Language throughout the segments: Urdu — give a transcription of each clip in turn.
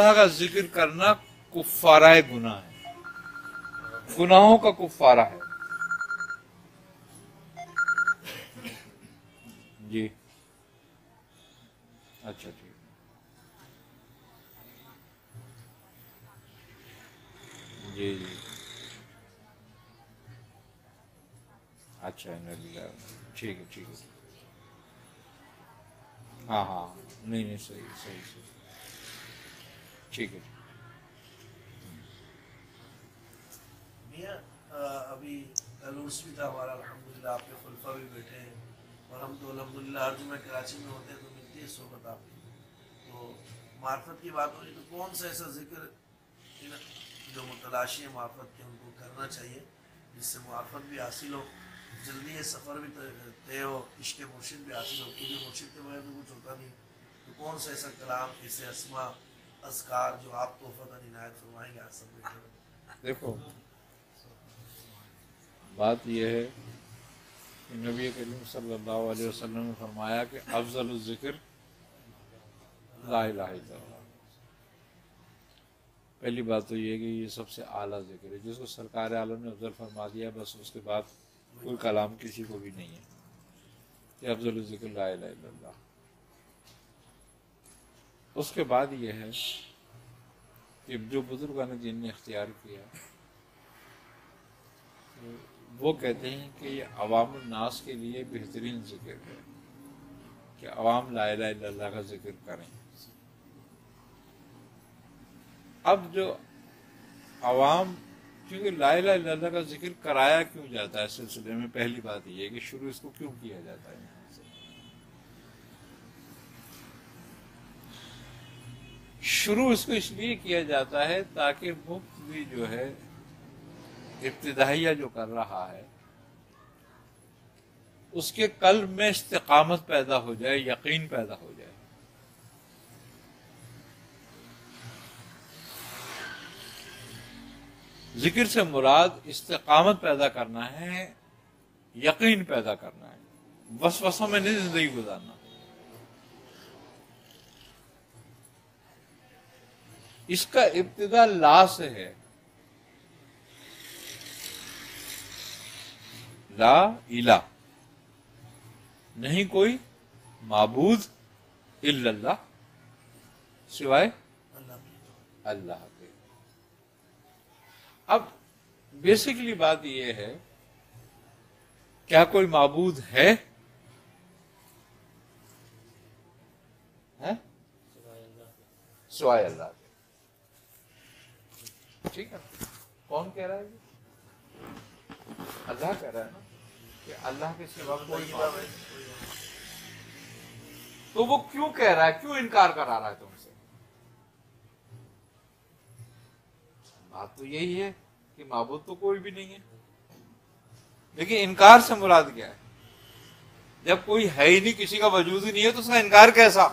اللہ کا ذکر کرنا کفارہ گناہ ہے، گناہوں کا کفارہ ہے. جی اچھا ٹھیک. جی جی اچھا ٹھیک ہے ٹھیک ہے. ہاں ہاں نہیں نہیں صحیح صحیح صحیح ٹھیک ہے. میاں ابھی عروس بھی تھا ہمارا، الحمدللہ آپ کے خلفاء بھی بیٹھے ہیں، اور ہم تو الحمدللہ ہر جمعہ کراچی میں ہوتے ہیں تو ملتی ہے صحبت آپ کی. تو معرفت کی بات ہو رہی تو کون سا ایسا ذکر جو متلاشی ہیں معرفت کے ان کو کرنا چاہیے جس سے معرفت بھی حاصل ہو، جلدی یہ سفر بھی طے ہو، عشق مرشد بھی حاصل ہو، کیونکہ مرشد کے بغیر تو کچھ ہوتا نہیں. تو کون سا ایسا کلام، ایسے اسما اذکار جو آپ تحفۃ عنایت فرمائیں گے آج سب بیٹھے ہوئے؟ دیکھو بات یہ ہے کہ نبی کریم صلی اللہ علیہ وسلم نے فرمایا کہ افضل الذکر لا الہ الا اللہ. پہلی بات تو یہ کہ یہ سب سے اعلیٰ ذکر ہے جس کو سرکار عالم نے افضل فرما دیا، بس اس کے بعد کوئی کلام کسی کو بھی نہیں ہے. یہ افضل الذکر لا الہ الا اللہ. اس کے بعد یہ ہے کہ جو بزرگان دین نے اختیار کیا وہ کہتے ہیں کہ یہ عوام الناس کے لیے بہترین ذکر ہے کہ عوام لا الہ الا اللہ کا ذکر کریں. اب جو عوام، کیونکہ لا الہ الا اللہ کا ذکر کرایا کیوں جاتا ہے سلسلے میں، پہلی بات یہ ہے کہ شروع اس کو کیوں کیا جاتا ہے. شروع اس کو اس لیے کیا جاتا ہے تاکہ مبتدی جو ہے ابتدائیہ جو کر رہا ہے اس کے قلب میں استقامت پیدا ہو جائے، یقین پیدا ہو جائے. ذکر سے مراد استقامت پیدا کرنا ہے، یقین پیدا کرنا ہے، وسوسوں میں نہیں زندگی گزارنا. اس کا ابتدا لا سے ہے، لا الہ، نہیں کوئی معبود الا اللہ، سوائے اللہ کے. اب بیسیکلی بات یہ ہے کیا کوئی معبود ہے؟ سوائے اللہ کے. ٹھیک ہے، کون کہہ رہا ہے یہ؟ اللہ کہہ رہا ہے نا کہ اللہ کے سوا کوئی معبود نہیں. تو وہ کیوں کہہ رہا ہے، کیوں انکار کرا رہا ہے تم سے؟ بات تو یہی ہے کہ معبود تو کوئی بھی نہیں ہے، لیکن انکار سے مراد کیا ہے؟ جب کوئی ہے ہی نہیں، کسی کا وجود ہی نہیں ہے تو اس کا انکار کیسا؟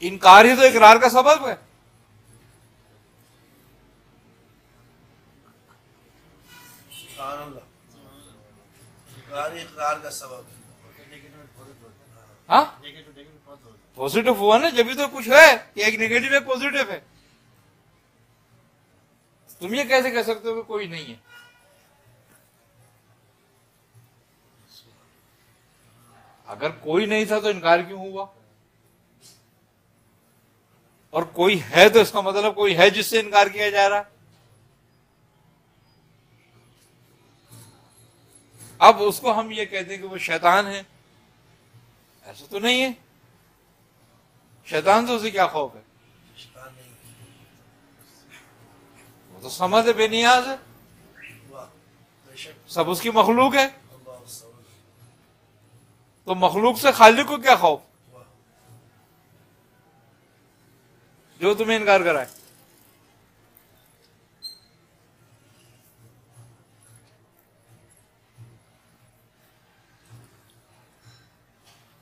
انکار ہی تو اقرار کا سبب ہے. سبحان اللہ، اقرار کا سبب ہے. ہاں پوزیٹو ہوا نا، جبھی تو کچھ ہے کہ ایک نیگیٹو ایک پوزیٹو ہے. تم یہ کیسے کہہ سکتے ہو کہ کوئی نہیں ہے؟ اگر کوئی نہیں تھا تو انکار کیوں ہوا؟ اور کوئی ہے تو اس کا مطلب کوئی ہے جس سے انکار کیا جا رہا ہے. اب اس کو ہم یہ کہتے ہیں کہ وہ شیطان ہے، ایسا تو نہیں ہے. شیطان سے اسے کیا خوف ہے؟ شیطان نہیں وہ تو سمجھ ہے، بے نیاز ہے، ہوا بے شک. سب اس کی مخلوق ہے. اللہ صبر تو مخلوق سے خالق کو کیا خوف ہوا. جو تمہیں انکار کرائے؟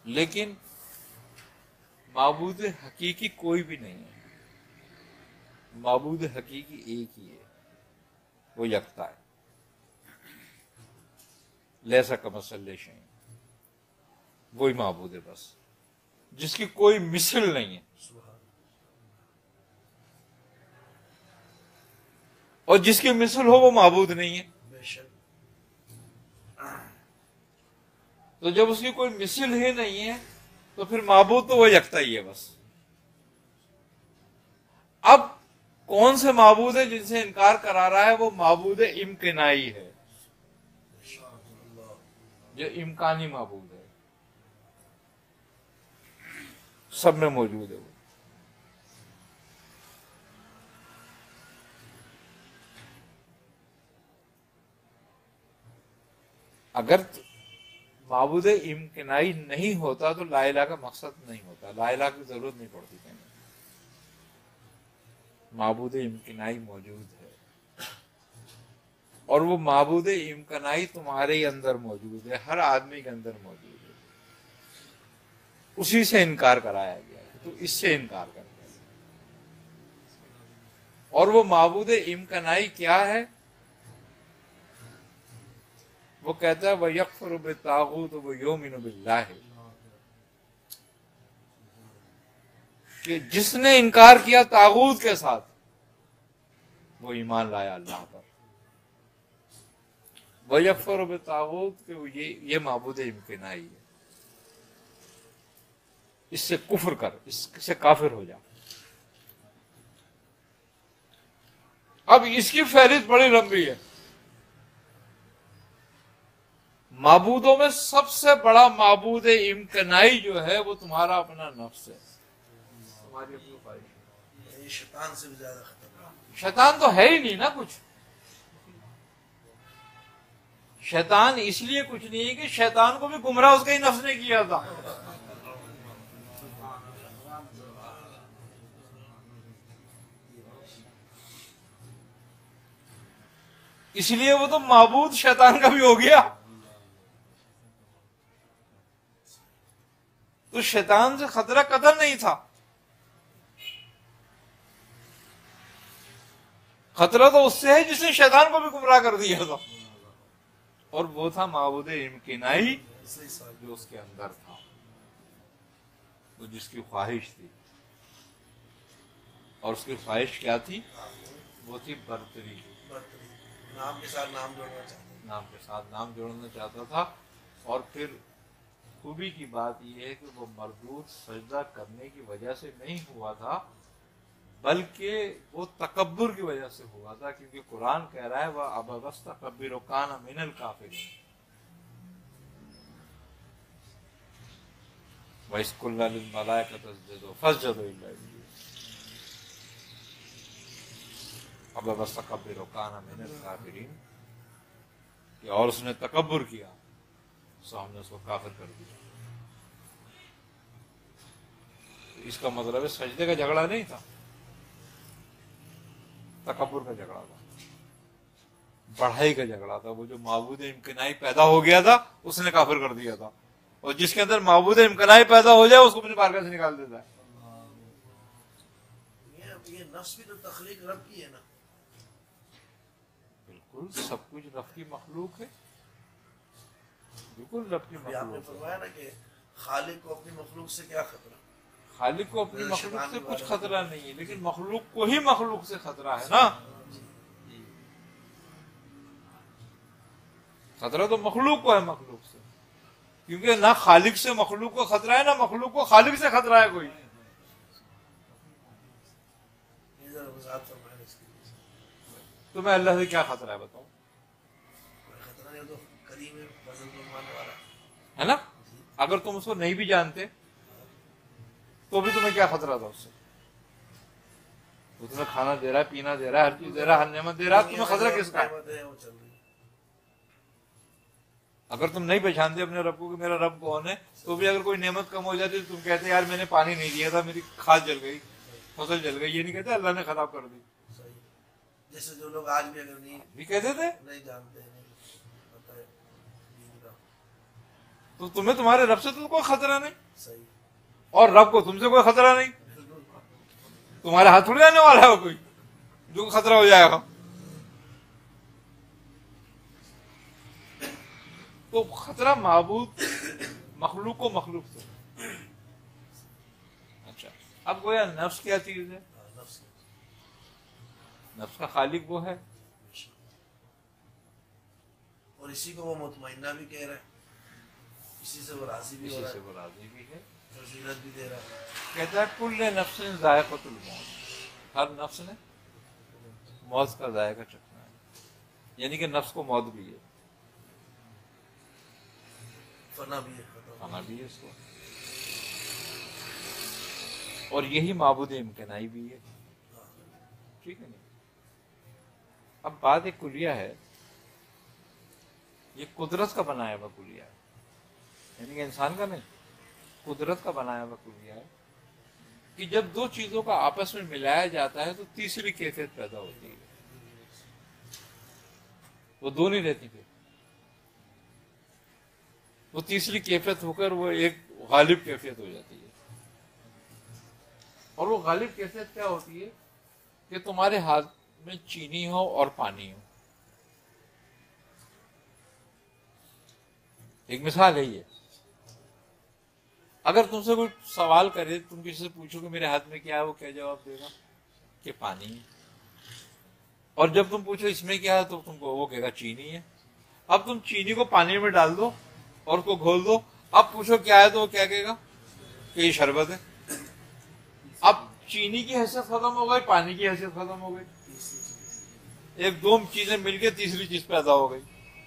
لیکن معبود حقیقی کوئی بھی نہیں ہے. معبود حقیقی ایک ہی ہے، وہ یکتا ہے. لیسا کمثلہ شیء، وہی معبود ہے بس، جس کی کوئی مثل نہیں ہے. سبحان اور جس کی مثل ہو وہ معبود نہیں ہے. بے شک. تو جب اس کی کوئی مثل ہی نہیں ہے تو پھر معبود تو وہ یکتا ہی ہے بس. اب کون سے معبود ہے جن سے انکار کرا رہا ہے؟ وہ معبود امکنائی ہے، جو امکانی معبود ہے، سب میں موجود ہے وہ. اگر معبود امکنائی نہیں ہوتا تو لا الہ کا مقصد نہیں ہوتا، لا الہ کی ضرورت نہیں پڑتی کہیں. معبود امکنائی موجود ہے، اور وہ معبود امکنائی تمہارے اندر موجود ہے، ہر آدمی کے اندر موجود ہے. اسی سے انکار کرایا گیا ہے، تو اس سے انکار کر دیا. اور وہ معبود امکنائی کیا ہے؟ وہ کہتا ہے وَيَكْفُرُ بِالطَّاغُوتِ وَيُؤْمِنُ بِاللَّهِ، کہ جس نے انکار کیا طاغوت کے ساتھ وہ ایمان لایا اللہ پر. وَيَكْفُرُ بِالطَّاغُوتِ کہ یہ معبود امکنائی ہے، اس سے کفر کر، اس سے کافر ہو جا. اب اس کی فہرست بڑی لمبی ہے. معبودوں میں سب سے بڑا معبود امکنائی جو ہے وہ تمہارا اپنا نفس ہے، تمہاری اپنی خواہش. یہ شیطان سے بھی زیادہ خطرناک. شیطان تو ہے ہی نہیں نا کچھ. شیطان اس لیے کچھ نہیں ہے کہ شیطان کو بھی گمراہ اس کا ہی نفس نے کیا تھا. اس لیے وہ تو معبود شیطان کا بھی ہو گیا. تو شیطان سے خطرہ قطعاً نہیں تھا. خطرہ تو اس سے ہے جس نے شیطان کو بھی گمراہ کر دیا تھا، اور وہ تھا معبود امکنائی جو اس کے اندر تھا، وہ جس کی خواہش تھی. اور اس کی خواہش کیا تھی؟ وہ تھی برتری. نام کے ساتھ نام جوڑنا چاہتا تھا. نام کے ساتھ نام جوڑنا چاہتا تھا. اور پھر خوبی کی بات یہ ہے کہ وہ مردود سجدہ کرنے کی وجہ سے نہیں ہوا تھا، بلکہ وہ تکبر کی وجہ سے ہوا تھا، کیونکہ قرآن کہہ رہا ہے وَأَبَى وَاسْتَكْبَرَ وَكَانَ مِنَ الْكَافِرِينَ. وَإِذْ قُلْنَا لِلْمَلَائِكَةِ اسْجُدُوا فَاسْجَدُوا إِلَّا إِبْلِيسَ أَبَى وَاسْتَكْبَرَ وَكَانَ مِنَ الْكَافِرِينَ، کہ اور اس نے تکبر کیا سو ہم نے اس کو کافر کر دیا. اس کا مطلب ہے سجدے کا جھگڑا نہیں تھا، تکبر کا جھگڑا تھا، بڑھائی کا جھگڑا تھا. وہ جو معبود امکنائی پیدا ہو گیا تھا اس نے کافر کر دیا تھا، اور جس کے اندر معبود امکنائی پیدا ہو جائے اس کو اپنی بارگاہ سے نکال دیتا ہے. یہ نفس بھی تو تخلیق رب کی ہے نا. بالکل سب کچھ رب کی مخلوق ہے، بالکل رب کی آپ نے مخلوق ہے. فرمایا نا کہ خالق کو اپنی مخلوق سے کیا خطرہ. خالق کو اپنی مخلوق سے کچھ خطرہ نہیں ہے، لیکن مخلوق کو ہی مخلوق سے خطرہ ہے نا. خطرہ تو مخلوق کو ہے مخلوق سے، کیونکہ نہ خالق سے مخلوق کو خطرہ ہے، نہ مخلوق کو خالق سے خطرہ ہے کوئی. تمہیں اللہ سے کیا خطرہ ہے بتاؤ؟ خطرہ نہیں تو کریم ہے، فضل فرمانے والا ہے نا. اگر تم اس کو نہیں بھی جانتے تو بھی تمہیں کیا خطرہ تھا اس سے؟ وہ تمہیں کھانا دے رہا ہے، پینا دے رہا ہے، ہر چیز دے رہا ہے، ہر نعمت دے رہا ہے، تمہیں خطرہ کس کا ہے؟ اگر تم نہیں پہچانتے اپنے رب کو کہ میرا رب کون ہے، تو بھی اگر کوئی نعمت کم ہو جاتی تو تم کہتے یار میں نے پانی نہیں دیا تھا، میری کھاد جل گئی، فصل جل گئی. یہ نہیں کہتے اللہ نے خراب کر دی. جیسے جو لوگ آج بھی اگر نہیں بھی کہتے تھے نہیں جانتے ہیں تو تمہیں تمہارے رب سے تو کوئی خطرہ نہیں، صحیح، اور رب کو تم سے کوئی خطرہ نہیں. تمہارے ہاتھ تھوڑی آنے والا ہے وہ کوئی جو خطرہ ہو جائے گا. تو خطرہ معبود مخلوق کو مخلوق سے. اچھا اب گویا نفس کیا چیز ہے؟ نفس کا خالق وہ ہے اور اسی کو وہ مطمئنہ بھی کہہ رہا ہے، اسی سے وہ راضی بھی ہو اسی رہا سے ہے، وہ راضی بھی ہے. فضیلت بھی دے رہا ہے. کہتا ہے کل نفس ذائقۃ الموت، ہر نفس نے موت کا ذائقہ چکھنا ہے، یعنی کہ نفس کو موت بھی ہے، فنا بھی ہے، ختم کھانا بھی ہے اس کو، اور یہی معبود امکنائی بھی ہے. ٹھیک ہے نہیں. اب بات ایک کلیہ ہے، یہ قدرت کا بنایا ہوا کلیہ ہے، یعنی کہ انسان کا نہیں، قدرت کا بنایا ہوا کلیہ ہے کہ جب دو چیزوں کا آپس میں ملایا جاتا ہے تو تیسری کیفیت پیدا ہوتی ہے، وہ دو نہیں رہتی پھر، وہ تیسری کیفیت ہو کر وہ ایک غالب کیفیت ہو جاتی ہے. اور وہ غالب کیفیت کیا ہوتی ہے کہ تمہارے ہاتھ میں چینی ہو اور پانی ہو. ایک مثال ہے یہ، اگر تم سے کوئی سوال کرے، تم کسی سے پوچھو کہ میرے ہاتھ میں کیا ہے، وہ کیا جواب دے گا کہ پانی ہے. اور جب تم پوچھو اس میں کیا ہے تو تم کو وہ کہے گا چینی ہے. اب تم چینی کو پانی میں ڈال دو اور اس کو گھول دو، اب پوچھو کیا ہے تو وہ کیا کہے گا کہ یہ شربت ہے. اب چینی کی حیثیت ختم ہو گئی، پانی کی حیثیت ختم ہو گئی، ایک دو چیزیں مل کے تیسری چیز پیدا ہو گئی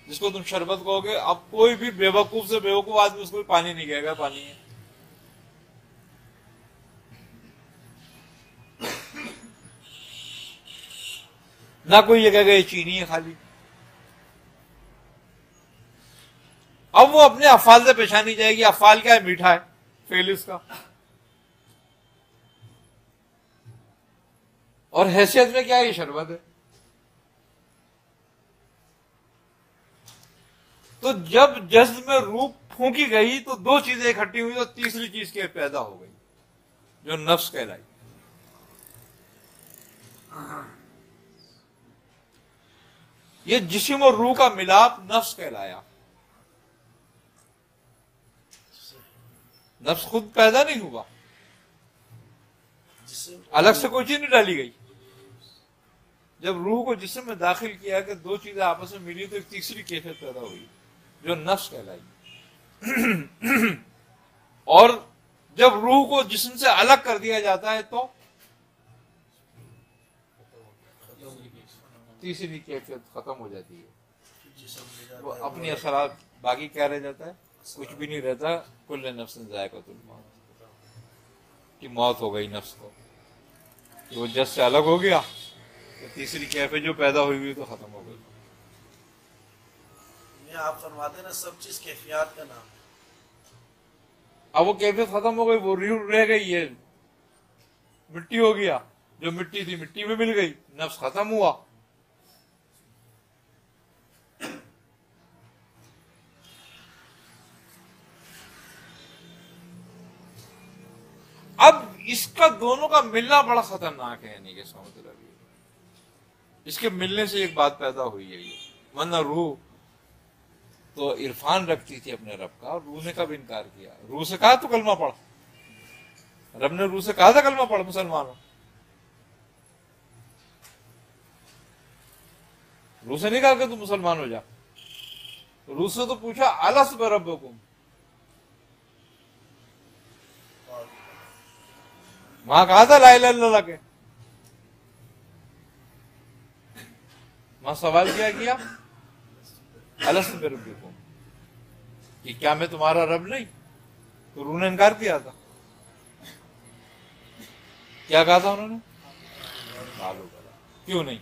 جس کو تم شربت کہو گے. اب کوئی بھی بیوقوف سے بیوقوف آدمی اس کو پانی نہیں کہے گا پانی ہے. نہ کوئی یہ کہے گا یہ چینی ہے خالی. اب وہ اپنے افعال سے پہچانی جائے گی، افعال کیا ہے، میٹھا ہے، فعل اس کا، اور حیثیت میں کیا ہے، یہ شربت ہے. تو جب جذب میں روح پھونکی گئی تو دو چیزیں اکٹھی ہوئی تو تیسری چیز کے پیدا ہو گئی جو نفس کہلائی. یہ جسم اور روح کا ملاپ نفس کہلایا. نفس خود پیدا نہیں ہوا، الگ سے کوئی چیز نہیں ڈالی گئی. جب روح کو جسم میں داخل کیا کہ دو چیزیں آپس میں ملی تو ایک تیسری کیفیت پیدا ہوئی جو نفس کہلائی. اور جب روح کو جسم سے الگ کر دیا جاتا ہے تو تیسری کیفیت ختم ہو جاتی ہے. وہ اپنی اثرات، باقی کیا رہ جاتا ہے، کچھ بھی نہیں رہتا. کل نفس ذائقۃ الموت، کہ موت ہو گئی نفس کو، کہ وہ جس سے الگ ہو گیا تو تیسری کیفیت جو پیدا ہوئی تو ختم ہو گئی. آپ فرماتے نا سب چیز کیفیات کا نام ہے. اب وہ کیفیت ختم ہو گئی، وہ روح رہ گئی ہے، مٹی ہو گیا، جو مٹی تھی مٹی میں مل گئی، نفس ختم ہوا. اب اس کا دونوں کا ملنا بڑا خطرناک ہے، یعنی کہ اس کا مطلب اس کے ملنے سے ایک بات پیدا ہوئی ہے یہ، ورنہ روح تو عرفان رکھتی تھی اپنے رب کا، اور روح نے کب انکار کیا؟ روح سے کہا تو کلمہ پڑھ، رب نے روح سے کہا تھا کلمہ پڑھ مسلمانوں، روح سے نہیں کہا کہ تو مسلمان ہو جا. روح سے تو پوچھا الست بربکم، وہاں کہا تھا لا الہ الا اللہ کے، وہاں سوال کیا الست بربکم، کہ کیا میں تمہارا رب نہیں؟ تو روح نے انکار کیا تھا. کیا کہا تھا انہوں نے؟ کیوں نہیں،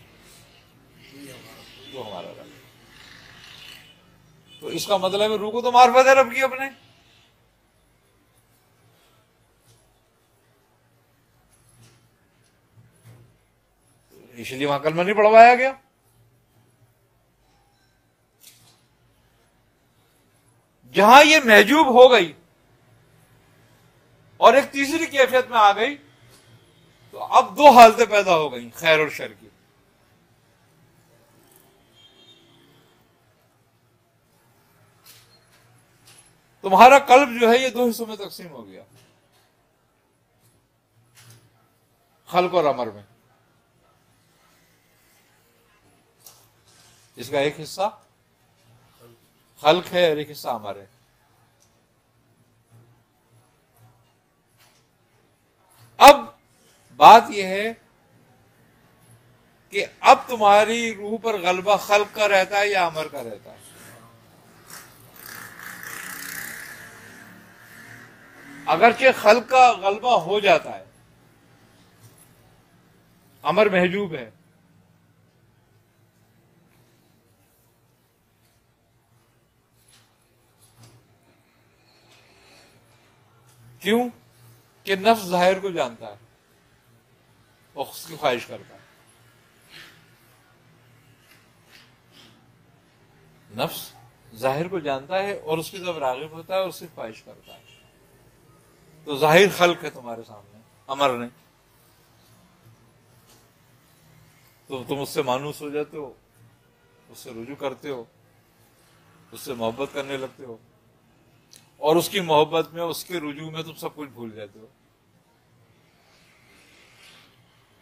تو ہمارا رب. تو اس کا مطلب ہے روح کو تو معرفت ہے رب کی اپنے، اس لیے وہاں کلمہ نہیں پڑھوایا گیا. جہاں یہ محجوب ہو گئی اور ایک تیسری کیفیت میں آ گئی تو اب دو حالتیں پیدا ہو گئی، خیر اور شر کی. تمہارا قلب جو ہے یہ دو حصوں میں تقسیم ہو گیا، خلق اور امر میں. اس کا ایک حصہ خلق ہے اور ایک حصہ امر ہے. اب بات یہ ہے کہ اب تمہاری روح پر غلبہ خلق کا رہتا ہے یا امر کا رہتا ہے؟ اگرچہ خلق کا غلبہ ہو جاتا ہے، امر محجوب ہے، کیوں کہ نفس ظاہر کو جانتا ہے اور اس کی خواہش کرتا ہے. نفس ظاہر کو جانتا ہے اور اس کی طرف راغب ہوتا ہے اور اس کی خواہش کرتا ہے. تو ظاہر خلق ہے تمہارے سامنے، امر نہیں. تو تم اس سے مانوس ہو جاتے ہو، اس سے رجوع کرتے ہو، اس سے محبت کرنے لگتے ہو، اور اس کی محبت میں، اس کے رجوع میں تم سب کچھ بھول جاتے ہو.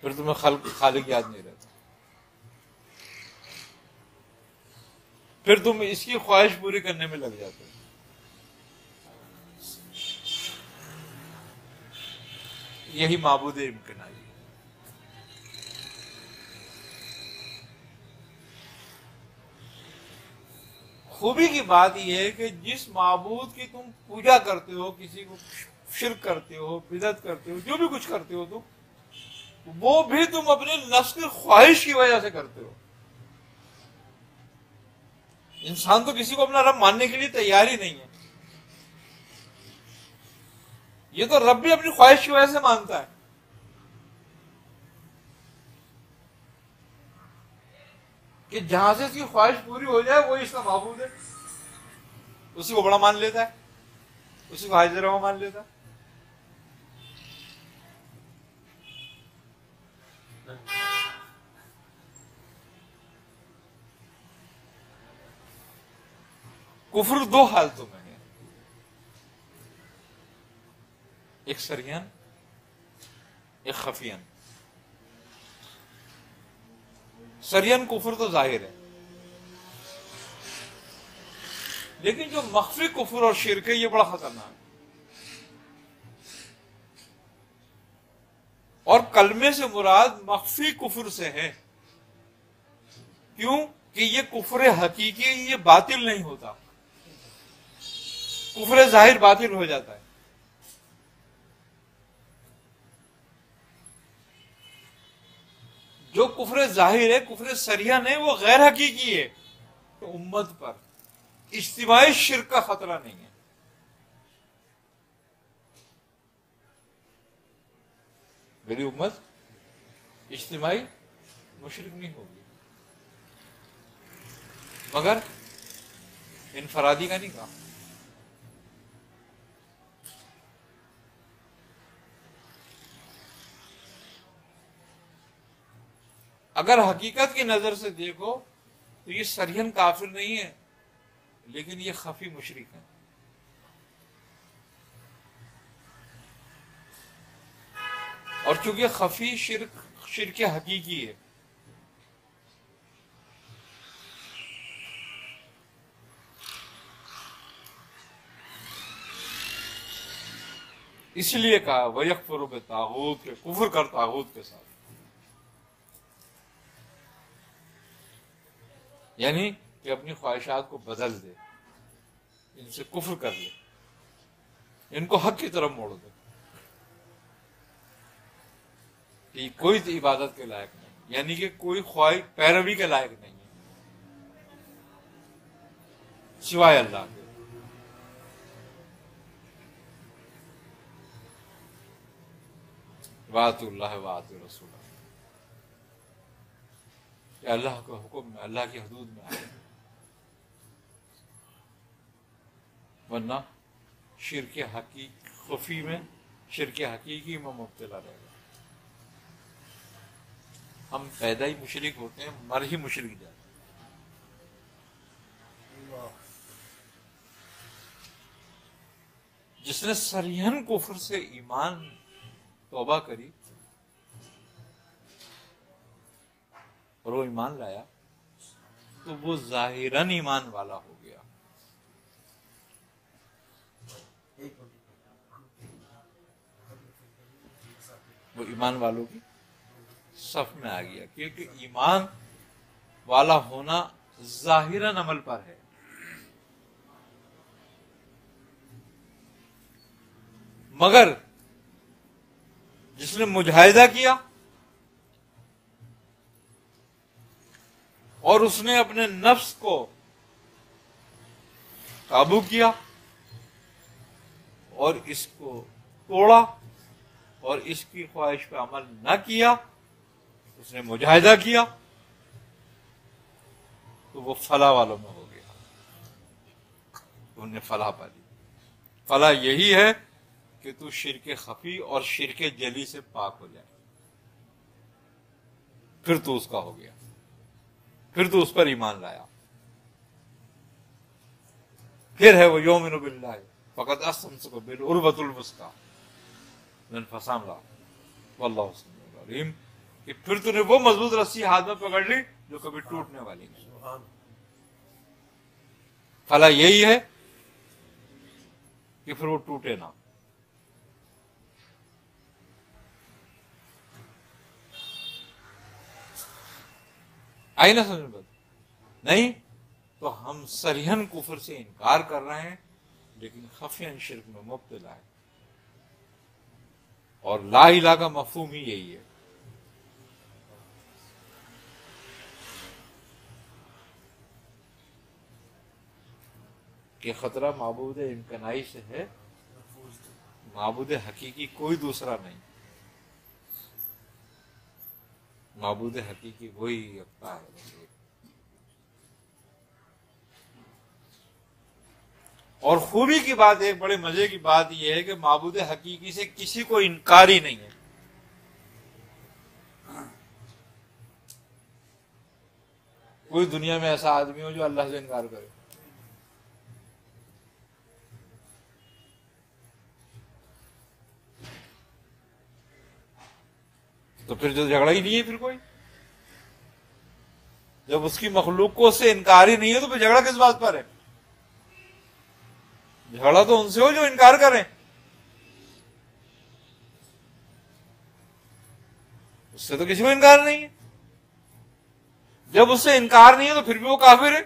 پھر تمہیں خالق یاد نہیں رہتا. پھر تم اس کی خواہش پوری کرنے میں لگ جاتے ہو. یہی معبود امکنائی ہے. خوبی کی بات یہ ہے کہ جس معبود کی تم پوجا کرتے ہو، کسی کو شرک کرتے ہو، بدعت کرتے ہو، جو بھی کچھ کرتے ہو تم، وہ بھی تم اپنے نفس کی خواہش کی وجہ سے کرتے ہو. انسان تو کسی کو اپنا رب ماننے کے لیے تیار ہی نہیں ہے. یہ تو رب بھی اپنی خواہش کی وجہ سے مانتا ہے. کہ جہاں سے اس کی خواہش پوری ہو جائے وہی اس کا معبود ہے. اسی کو بڑا مان لیتا ہے، اسی کو حاضر روا مان لیتا ہے. کفر دو حالتوں میں ہے، ایک سریان، ایک خفیان. سریان کفر تو ظاہر ہے، لیکن جو مخفی کفر اور شرک ہے یہ بڑا خطرناک ہے. اور کلمے سے مراد مخفی کفر سے ہے. کیوں کہ یہ کفر حقیقی، یہ باطل نہیں ہوتا. کفر ظاہر باطل ہو جاتا ہے. جو کفر ظاہر ہے، کفر سریان ہے، وہ غیر حقیقی ہے. تو امت پر اجتماعی شرک کا خطرہ نہیں ہے. میری امت اجتماعی مشرک نہیں ہوگی، مگر انفرادی کا نہیں کہا. اگر حقیقت کی نظر سے دیکھو تو یہ سریحن کافر نہیں ہے، لیکن یہ خفی مشرک ہے. اور چونکہ خفی شرک حقیقی ہے، اس لیے کہا وَيَكْفُرُ بِالطَّاغُوتِ، کہ کفر کر طاغوت کے ساتھ. یعنی کہ اپنی خواہشات کو بدل دے، ان سے کفر کر لے، ان کو حق کی طرف موڑ دے کہ کوئی عبادت کے لائق نہیں، یعنی کہ کوئی خواہش پیروی کے لائق نہیں ہے سوائے اللہ کے. وَأَطِیعُوا اللَّهَ وَأَطِیعُوا الرَّسُولَ، کہ اللہ کے حکم میں، اللہ کی حدود میں آئے، ورنہ شرک خفی میں، شرک حقیقی میں مبتلا رہے گا. ہم پیدا ہی مشرک ہوتے ہیں، مر ہی مشرک جاتے ہیں. جس نے صریحاً کفر سے ایمان توبہ کری اور وہ ایمان لایا تو وہ ظاہراً ایمان والا ہو گیا، وہ ایمان والوں کی صف میں آ گیا، کیونکہ ایمان والا ہونا ظاہراً عمل پر ہے، مگر جس نے مجاہدہ کیا اور اس نے اپنے نفس کو قابو کیا اور اس کو توڑا اور اس کی خواہش پہ عمل نہ کیا، اس نے مجاہدہ کیا، تو وہ فلاح والوں میں ہو گیا، انہوں نے فلاح پا لی۔ فلاح یہی ہے کہ تو شرک خفی اور شرک جلی سے پاک ہو جائے، پھر تو اس کا ہو گیا، پھر تو اس پر ایمان لایا، پھر ہے وہ یومن باللہ فقد استمسک بالعروۃ الوثقی لا انفصام لها واللہ سمیع علیم، کہ پھر تو نے وہ مضبوط رسی ہاتھ میں پکڑ لی جو کبھی ٹوٹنے والی نہیں۔ سبحان فلاح یہی ہے کہ پھر وہ ٹوٹے نہ۔ آئی نہ سمجھ بات؟ نہیں تو ہم صریحاً کفر سے انکار کر رہے ہیں لیکن خفیاً شرک میں مبتلا ہے، اور لا الہ کا مفہوم ہی یہی ہے۔ کہ خطرہ معبود امکنائی سے ہے، معبود حقیقی کوئی دوسرا نہیں، معبود حقیقی وہی یکتا ہے۔ اور خوبی کی بات، ایک بڑے مزے کی بات یہ ہے کہ معبود حقیقی سے کسی کو انکار ہی نہیں ہے۔ کوئی دنیا میں ایسا آدمی ہو جو اللہ سے انکار کرے؟ تو پھر جو جھگڑا ہی نہیں ہے پھر کوئی، جب اس کی مخلوقوں سے انکار ہی نہیں ہے تو پھر جھگڑا کس بات پر ہے؟ جھگڑا تو ان سے ہو جو انکار کریں، اس سے تو کسی کو انکار نہیں ہے۔ جب اس سے انکار نہیں ہے تو پھر بھی وہ کافر ہے۔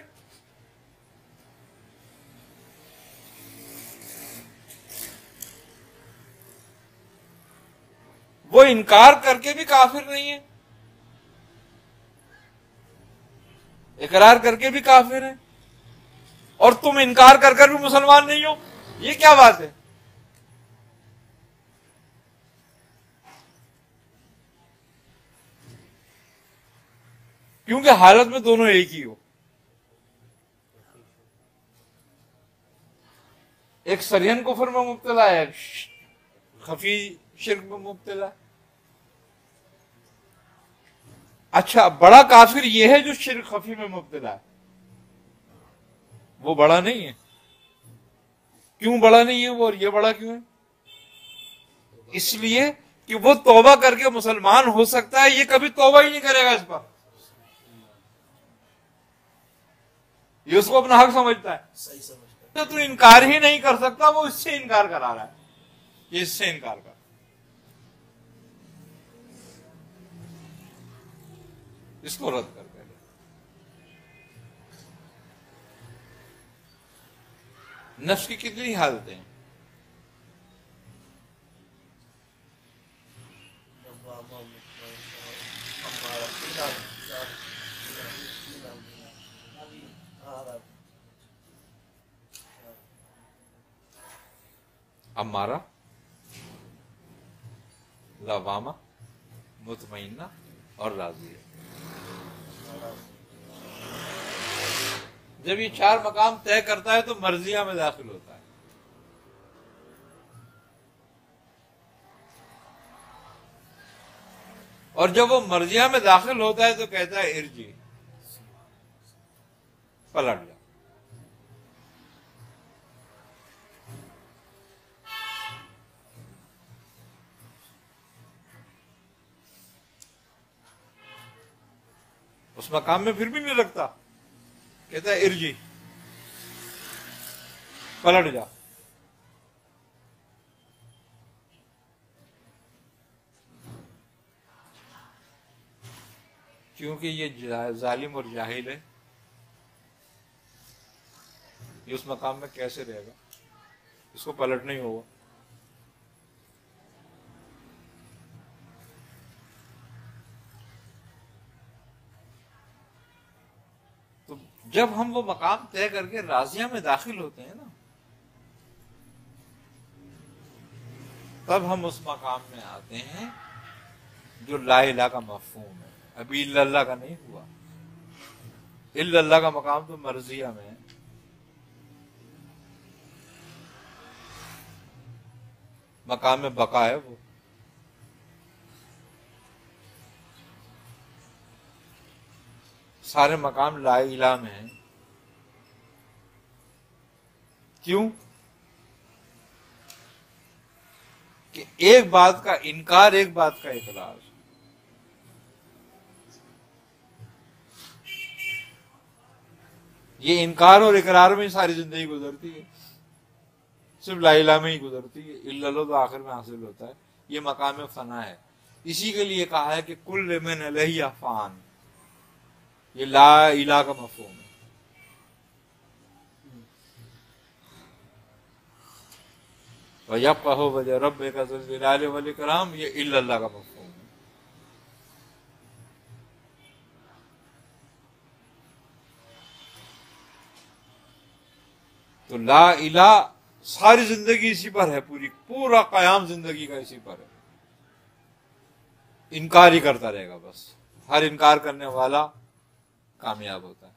وہ انکار کر کے بھی کافر نہیں ہے، اقرار کر کے بھی کافر ہے، اور تم انکار کر کر بھی مسلمان نہیں ہو، یہ کیا بات ہے؟ کیونکہ حالت میں دونوں ایک ہی ہو، ایک سرین کفر میں مبتلا ہے، ایک خفی شرک میں مبتلا ہے۔ اچھا، بڑا کافر یہ ہے جو شرک خفی میں مبتلا ہے، وہ بڑا نہیں ہے۔ کیوں بڑا نہیں ہے وہ، اور یہ بڑا کیوں ہے؟ اس لیے کہ وہ توبہ کر کے مسلمان ہو سکتا ہے، یہ کبھی توبہ ہی نہیں کرے گا اس پر، یہ اس کو اپنا حق سمجھتا ہے، صحیح سمجھتا تو انکار ہی نہیں کر سکتا، وہ اس سے انکار کرا رہا ہے، یہ اس سے انکار کر، اس کو رد کر پہلے۔ نفس کی کتنی حالتیں ہیں؟ امارہ، لوامہ، مطمئنہ اور راضیہ۔ جب یہ چار مقام طے کرتا ہے تو مرضیہ میں داخل ہوتا ہے۔ اور جب وہ مرضیہ میں داخل ہوتا ہے تو کہتا ہے ارجی، پلٹ جا۔ اس مقام میں پھر بھی نہیں رکھتا، کہتا ہے ارجی، پلٹ جا۔ کیونکہ یہ ظالم اور جاہل ہے، یہ اس مقام میں کیسے رہے گا؟ اس کو پلٹنا ہی ہوگا۔ تو جب ہم وہ مقام طے کر کے راضیہ میں داخل ہوتے ہیں نا، تب ہم اس مقام میں آتے ہیں جو لا الہ کا مفہوم ہے۔ ابھی الا اللہ کا نہیں ہوا، الا اللہ کا مقام تو مرضیہ میں ہے۔ مقام میں بقا ہے وہ۔ سارے مقام لا الہ میں ہیں۔ کیوں؟ کہ ایک بات کا انکار، ایک بات کا اقرار۔ یہ انکار اور اقرار میں ہی ساری زندگی گزرتی ہے، صرف لا الہ میں ہی گزرتی ہے۔ الا اللہ تو آخر میں حاصل ہوتا ہے۔ یہ مقام فنا ہے۔ اسی کے لیے کہا ہے کہ کل من علیہ فان، یہ لا الہ کا مفہوم ہے۔ وَيَبْقَهُ وَجْهُ رَبِّكَ ذُو الْجَلَالِ وَالْإِكْرَامِ، یہ الا اللہ کا مفہوم ہے۔ تو لا الہ ساری زندگی اسی پر ہے، پورا قیام زندگی کا اسی پر ہے۔ انکار ہی کرتا رہے گا بس۔ ہر انکار کرنے والا کامیاب ہوتا ہے،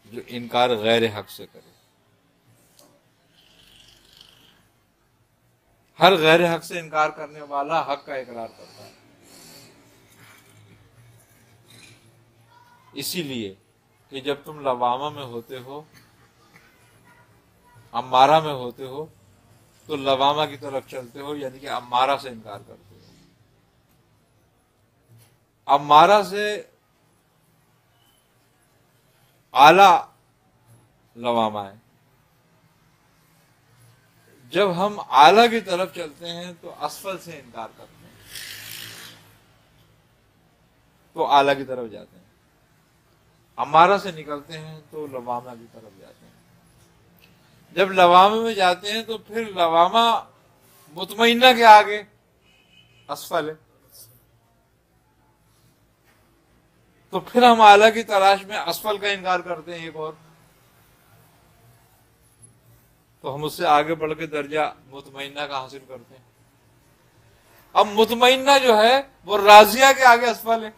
جو انکار غیر حق سے کرے۔ ہر غیر حق سے انکار کرنے والا حق کا اقرار کرتا ہے۔ اسی لیے کہ جب تم لوامہ میں ہوتے ہو، امارہ میں ہوتے ہو، تو لوامہ کی طرف چلتے ہو، یعنی کہ امارہ سے انکار کرتے ہو۔ امارہ سے اعلی لوامہ ہے۔ جب ہم اعلیٰ کی طرف چلتے ہیں تو اسفل سے انکار کرتے ہیں، تو اعلیٰ کی طرف جاتے ہیں۔ امارہ سے نکلتے ہیں تو لوامہ کی طرف جاتے ہیں۔ جب لوامہ میں جاتے ہیں تو پھر لوامہ مطمئنہ کے آگے اسفل ہے، تو پھر ہم اعلیٰ کی تلاش میں اسفل کا انکار کرتے ہیں ایک اور، تو ہم اس سے آگے بڑھ کے درجہ مطمئنہ کا حاصل کرتے ہیں۔ اب مطمئنہ جو ہے وہ راضیہ کے آگے اسفل ہے۔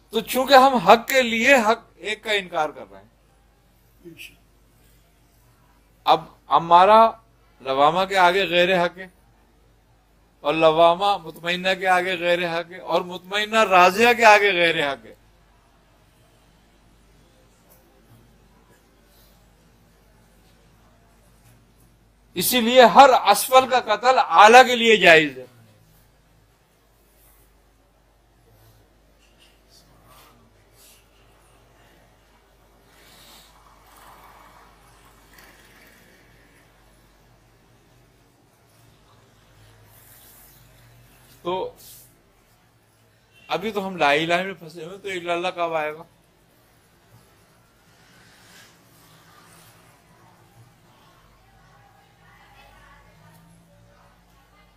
تو چونکہ ہم حق کے لیے حق ایک کا انکار کر رہے ہیں، اب امارہ لوامہ کے آگے غیر حق ہے، اور لوامہ مطمئنہ کے آگے غیر حق ہے، اور مطمئنہ راضیہ کے آگے غیر حق ہے۔ اسی لیے ہر اسفل کا قتل اعلیٰ کے لیے جائز ہے۔ تو ابھی تو ہم لا الہ میں پھنسے ہوئے، تو الا اللہ کب آئے گا؟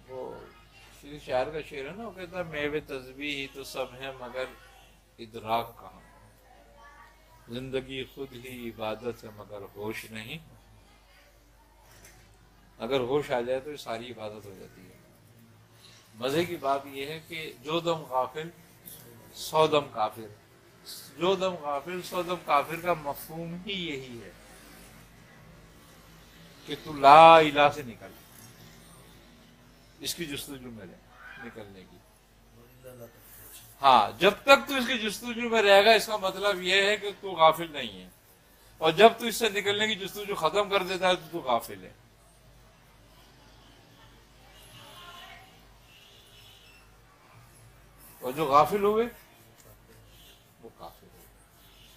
وہ شاعر کا شعر ہے نا، وہ کہتا ہے میوے تسبیح تو سب ہے مگر ادراک کہاں، زندگی خود ہی عبادت ہے مگر ہوش نہیں۔ اگر ہوش آ جائے تو یہ ساری عبادت ہو جاتی ہے۔ مزے کی بات یہ ہے کہ جو دم غافل سو دم کافر، جو دم غافل سو دم کافر کا مفہوم ہی یہی ہے کہ تو لا الہ سے نکل، اس کی جستجو میں رہے نکلنے کی۔ ہاں، جب تک تو اس کی جستجو میں رہے گا، اس کا مطلب یہ ہے کہ تو غافل نہیں ہے، اور جب تو اس سے نکلنے کی جستجو ختم کر دیتا ہے تو غافل ہے۔ اور جو غافل ہوئے وہ کافر ہوئے۔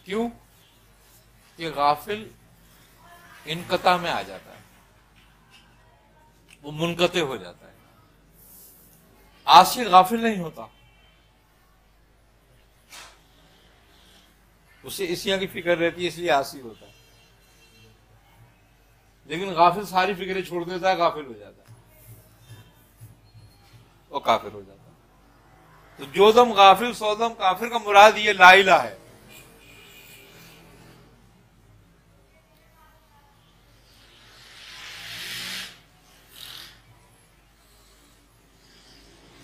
کیوں؟ کہ غافل انقطاع میں آ جاتا ہے، وہ منقطع ہو جاتا ہے. عاصی غافل نہیں ہوتا, اسے اسیاں کی فکر رہتی ہے اس لیے عاصی ہوتا ہے. لیکن غافل ساری فکریں چھوڑ دیتا ہے, غافل ہو جاتا ہے, وہ کافر ہو جاتا ہے. تو جو دم غافل سو دم کافر کا مراد یہ لا الہ ہے.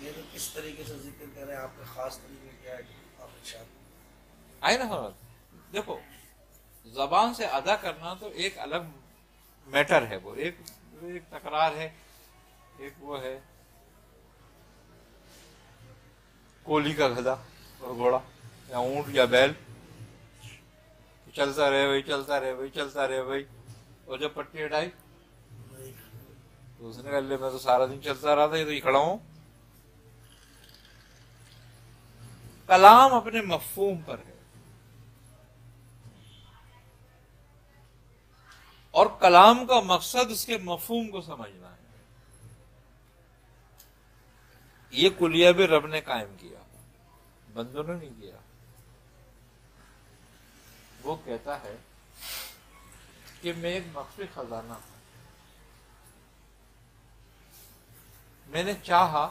یہ تو کس طریقے سے ذکر کریں, آپ کا خاص طریقہ کیا ہے آپ ارشاد آئے نا حضرت, دیکھو زبان سے ادا کرنا تو ایک الگ میٹر ہے, وہ ایک تکرار ہے, ایک وہ ہے کولی کا گدھا اور گھوڑا یا اونٹ یا بیل, چلتا رہے وہی چلتا رہے وہی چلتا رہے وہی, اور جب پٹی ہٹائی تو اس نے کہا لے میں تو سارا دن چلتا رہا تھا, یہ تو یہ کھڑا ہوں. کلام اپنے مفہوم پر ہے, اور کلام کا مقصد اس کے مفہوم کو سمجھنا ہے. یہ کلیہ بھی رب نے قائم کیا, بندوں نے نہیں کیا. وہ کہتا ہے کہ میں ایک مخفی خزانہ ہوں, میں نے چاہا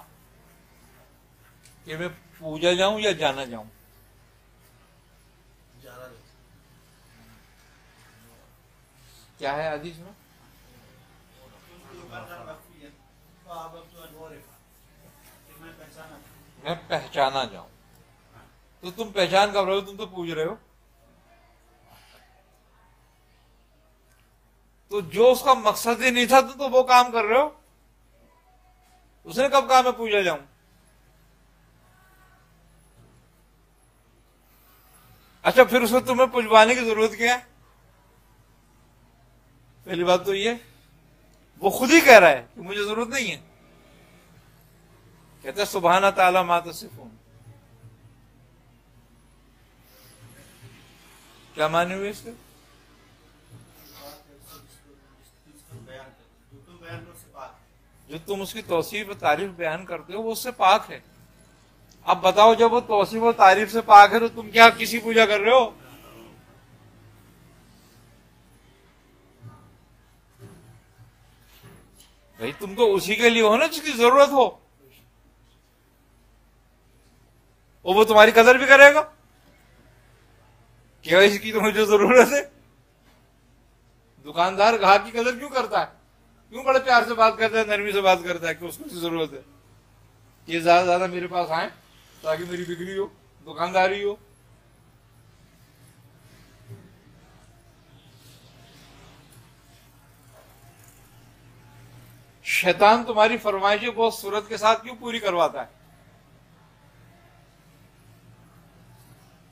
کہ میں پوجا جاؤں یا جانا جاؤں. جانا نہیں. کیا ہے حدیث میں؟ میں پہچانا جاؤں. تو تم پہچان کر رہے ہو, تم تو پوج رہے ہو. تو جو اس کا مقصد ہی نہیں تھا تو وہ کام کر رہے ہو. اس نے کب کہا میں پوجا جاؤں؟ اچھا پھر اس کو تمہیں پجوانے کی ضرورت کیا ہے؟ پہلی بات تو یہ وہ خود ہی کہہ رہا ہے کہ مجھے ضرورت نہیں ہے. کہتا ہے سبحانہ تعالی ما تصفون. کیا معنی ہوئے اس کے؟ جو تم اس کی توصیف و تعریف بیان کرتے ہو وہ اس سے پاک ہے. اب بتاؤ جب وہ توصیف و تعریف سے پاک ہے تو تم کیا کسی پوجا کر رہے ہو؟ بھائی تم تو اسی کے لیے ہو نا جس کی ضرورت ہو, اور وہ تمہاری قدر بھی کرے گا. کیا اس کی تو مجھے ضرورت ہے. دکاندار گاہک کی قدر کیوں کرتا ہے؟ کیوں بڑے پیار سے بات کرتا ہے, نرمی سے بات کرتا ہے کہ اس کو ضرورت ہے کہ زیادہ سے زیادہ میرے پاس آئیں تاکہ میری بکری ہو, دکانداری ہو. شیطان تمہاری فرمائشیں بہت صورت کے ساتھ کیوں پوری کرواتا ہے؟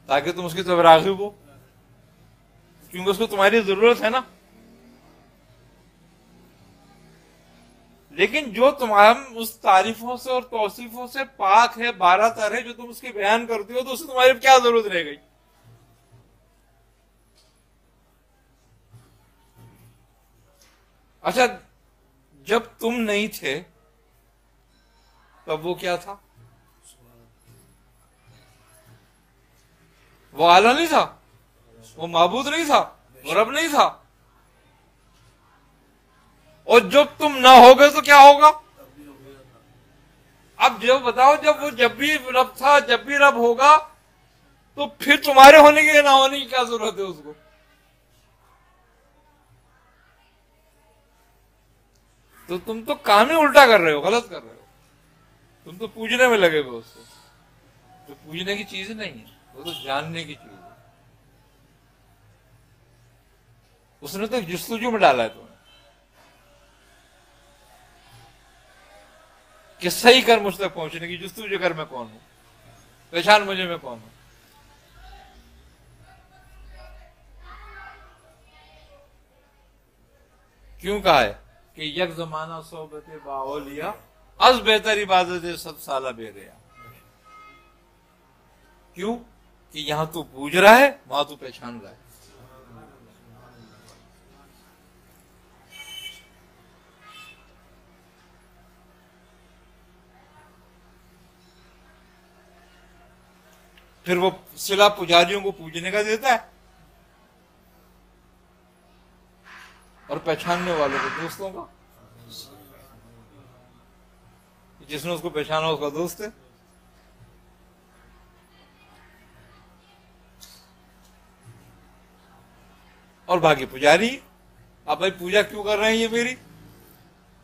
تاکہ تم اس کی طرف راغب ہو, کیونکہ اس کو تمہاری ضرورت ہے نا. لیکن جو تمام اس تعریفوں سے اور توصیفوں سے پاک ہے, بارہ تر ہے, جو تم اس کے بیان کرتے ہو, تو اس سے تمہاری کیا ضرورت رہ گئی؟ اچھا جب تم نہیں تھے تب وہ کیا تھا؟ وہ آلہ نہیں تھا, وہ معبود نہیں تھا, وہ رب نہیں تھا. اور جب تم نہ ہوگے تو کیا ہوگا؟ اب جو بتاؤ, جب بھی رب تھا, جب بھی رب ہوگا, تو پھر تمہارے ہونے کی یا نہ ہونے کی کیا ضرورت ہے اس کو؟ تو تم تو کام ہی الٹا کر رہے ہو, غلط کر رہے ہو. تم تو پوجنے میں لگے ہوئے اس کو. جو پوجنے کی چیز نہیں ہے, وہ تو جاننے کی چیز ہے. اس نے تو جستجو میں ڈالا ہے تمہیں کہ صحیح کر مجھ تک پہنچنے کی جستجو کر میں کون ہوں, پہچان مجھے میں کون ہوں. کیوں کہا ہے کہ یک زمانہ صحبت باولیا از بہتر عبادت 100 سالہ بے ریا. کیوں کہ یہاں تو پوج رہا ہے, وہاں تو پہچان رہا ہے. پھر وہ صلہ پجاریوں کو پوجنے کا دیتا ہے اور پہچاننے والوں کو دوستوں کا. جس نے اس کو پہچانا اس کا دوست ہے. اور باقی پجاری. اب بھائی پوجا کیوں کر رہے ہیں یہ میری؟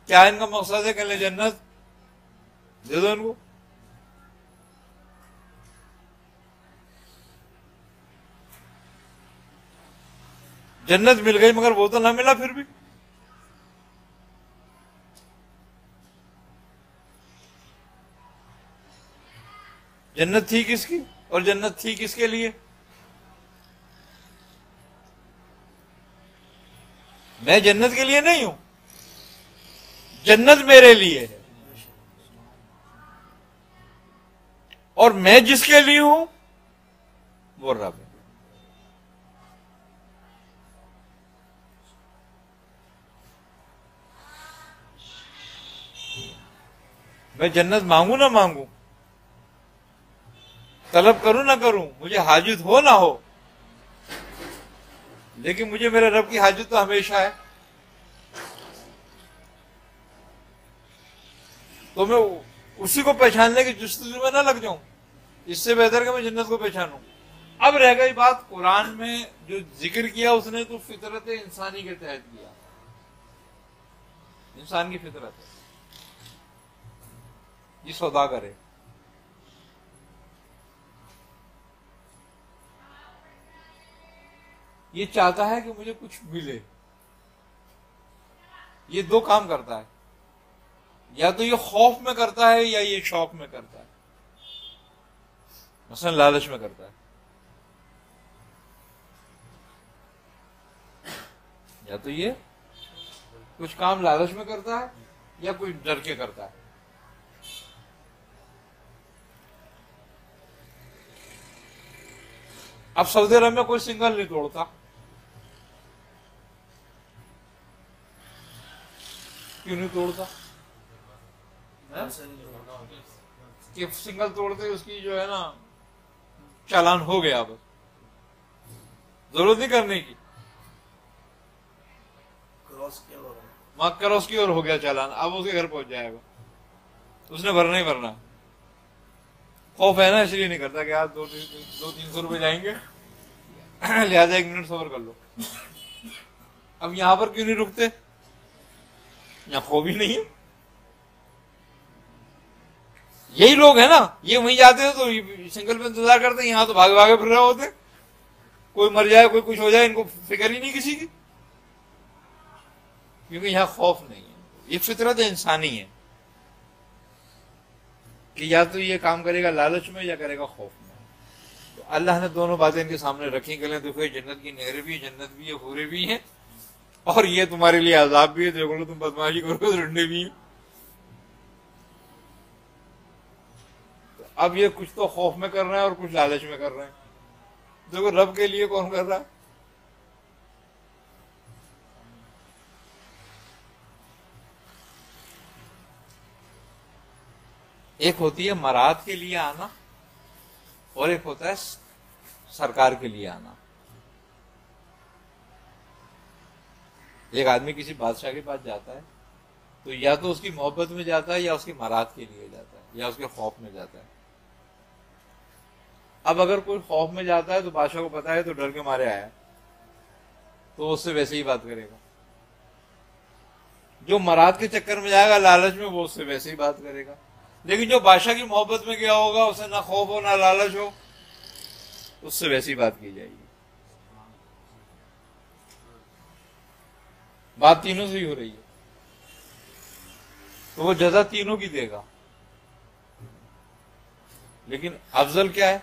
کیا ان کا مقصد ہے کہ لے جنت دے دو ان کو؟ جنت مل گئی مگر وہ تو نہ ملا پھر بھی. جنت تھی کس کی اور جنت تھی کس کے لیے؟ میں جنت کے لیے نہیں ہوں، جنت میرے لیے ہے. اور میں جس کے لیے ہوں وہ رب ہے. میں جنت مانگوں نہ مانگوں، طلب کروں نہ کروں، مجھے حاجت ہو نہ ہو، لیکن مجھے میرے رب کی حاجت تو ہمیشہ ہے. تو میں اسی کو پہچاننے کی جستجو میں نہ لگ جاؤں. اس سے بہتر کہ میں جنت کو پہچانوں. اب رہ گئی بات قرآن میں جو ذکر کیا اس نے تو فطرت انسانی کے تحت کیا. انسان کی فطرت ہے یہ سودا کرے. یہ چاہتا ہے کہ مجھے کچھ ملے. یہ دو کام کرتا ہے، یا تو یہ خوف میں کرتا ہے یا یہ شوق میں کرتا ہے. مثلا لالچ میں کرتا ہے، یا تو یہ کچھ کام لالچ میں کرتا ہے یا کوئی ڈر کے کرتا ہے. اب سعودی عرب میں کوئی سنگل نہیں توڑتا. کیوں نہیں توڑتا؟ کہ سنگل توڑتے اس کی جو ہے نا چالان ہو گیا، بس ضرورت نہیں کرنے کی. کراس کی اور ہو گیا چالان، اب اس کے گھر پہنچ جائے گا. اس نے بھرنا ہی بھرنا. خوف ہے نا اس لیے نہیں کرتا کہ آج 200-300 روپے جائیں گے لہذا 1 منٹ صبر کر لو. اب یہاں پر کیوں نہیں رکتے؟ یہاں خوف ہی نہیں ہے. یہی لوگ ہیں نا، یہ وہیں جاتے ہیں تو سنگل پہ انتظار کرتے ہیں، یہاں تو بھاگے بھاگے پھر رہے ہوتے. کوئی مر جائے کوئی کچھ ہو جائے ان کو فکر ہی نہیں کسی کی، کیونکہ یہاں خوف نہیں ہے. یہ فطرت انسانی ہے کہ یا تو یہ کام کرے گا لالچ میں یا کرے گا خوف میں. تو اللہ نے دونوں باتیں ان کے سامنے رکھی کہ دیکھو یہ جنت کی نہریں بھی، جنت بھی ہے، حوریں بھی ہیں، اور یہ تمہارے لیے عذاب بھی ہے. دیکھ لو تم بدماشی کرو تو ڈنڈے بھی ہیں. اب یہ کچھ تو خوف میں کر رہے ہیں اور کچھ لالچ میں کر رہے ہیں. دیکھو رب کے لیے کون کر رہا ہے؟ ایک ہوتی ہے مراد کے لیے آنا اور ایک ہوتا ہے سرکار کے لیے آنا. ایک آدمی کسی بادشاہ کے پاس جاتا ہے تو یا تو اس کی محبت میں جاتا ہے یا اس کی مراد کے لیے جاتا ہے یا اس کے خوف میں جاتا ہے. اب اگر کوئی خوف میں جاتا ہے تو بادشاہ کو پتا ہے تو ڈر کے مارے آیا تو اس سے ویسے ہی بات کرے گا. جو مراد کے چکر میں جائے گا لالچ میں وہ اس سے ویسے ہی بات کرے گا. لیکن جو بادشاہ کی محبت میں گیا ہوگا اسے نہ خوف ہو نہ لالچ ہو اس سے ویسی بات کی جائے گی. بات تینوں سے ہی ہو رہی ہے تو وہ جزا تینوں کی دے گا. لیکن افضل کیا ہے؟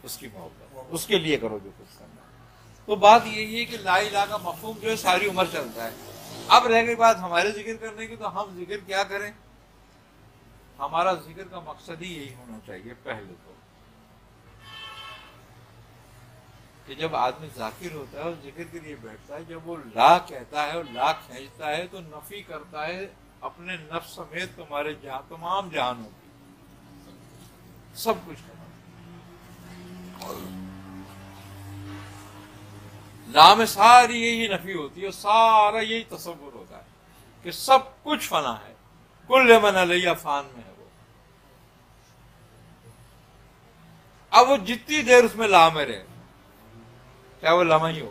اس کی محبت، اس کے لیے کرو جو کچھ کرنا. تو بات یہی ہے کہ لا الہ کا مفہوم جو ہے ساری عمر چلتا ہے. اب رہ گئی بات ہمارے ذکر کرنے کی، تو ہم ذکر کیا کریں؟ ہمارا ذکر کا مقصد ہی یہی ہونا چاہیے پہلے تو کہ جب آدمی ذاکر ہوتا ہے اور ذکر کے لیے بیٹھتا ہے، جب وہ لا کہتا ہے اور لا کھینچتا ہے تو نفی کرتا ہے اپنے نفس سمیت تمہارے تمام جہانوں کی، سب کچھ کرتا ہے. لا میں ساری یہی نفی ہوتی ہے، سارا یہی تصور ہوتا ہے کہ سب کچھ فنا ہے، کل من علیہ فان میں ہے وہ. اب وہ جتنی دیر اس میں لا میں رہے، چاہے وہ لمحہ ہی ہو،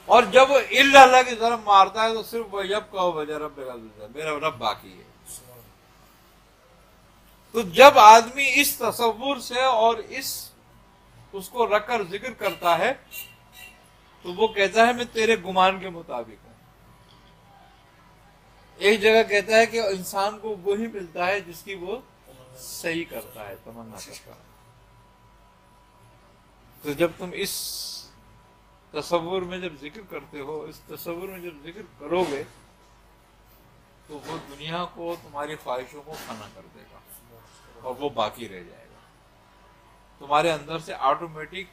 اور جب وہ اللہ کی طرف مارتا ہے تو صرف وہ یب کہو وجہ رب میرا رب باقی ہے. تو جب آدمی اس تصور سے اور اس کو رکھ کر ذکر کرتا ہے تو وہ کہتا ہے میں تیرے گمان کے مطابق ہوں. ایک جگہ کہتا ہے کہ انسان کو وہی ملتا ہے جس کی وہ صحیح کرتا ہے، تمنا کرتا ہے. تو جب تم اس تصور میں جب ذکر کرتے ہو، اس تصور میں جب ذکر کرو گے تو وہ دنیا کو، تمہاری خواہشوں کو فنا کر دے گا اور وہ باقی رہ جائے گا. تمہارے اندر سے آٹومیٹک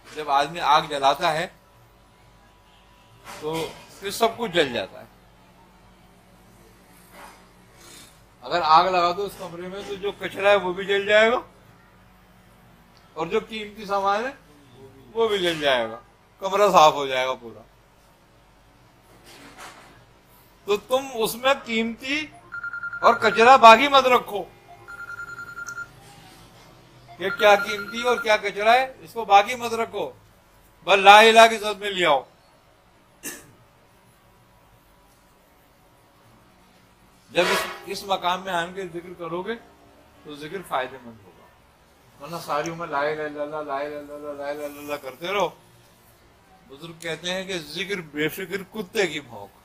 جب آدمی آگ جلاتا ہے تو پھر سب کچھ جل جاتا ہے. اگر آگ لگا دو اس کمرے میں تو جو کچرا ہے وہ بھی جل جائے گا اور جو قیمتی سامان ہے وہ بھی جل جائے گا، کمرہ صاف ہو جائے گا پورا. تو تم اس میں قیمتی اور کچرا باقی مت رکھو کہ کیا قیمتی اور کیا کچرا ہے، اس کو باقی مت رکھو، بس لا الہ کی ذات میں لے آؤ. جب اس مقام میں آن کے ذکر کرو گے تو ذکر فائدے مند ہوگا، ورنہ ساری عمر لا الہ الا اللہ لا الہ الا اللہ لا الہ الا اللہ کرتے رہو. بزرگ کہتے ہیں کہ ذکر بے فکر کتے کی بھونک.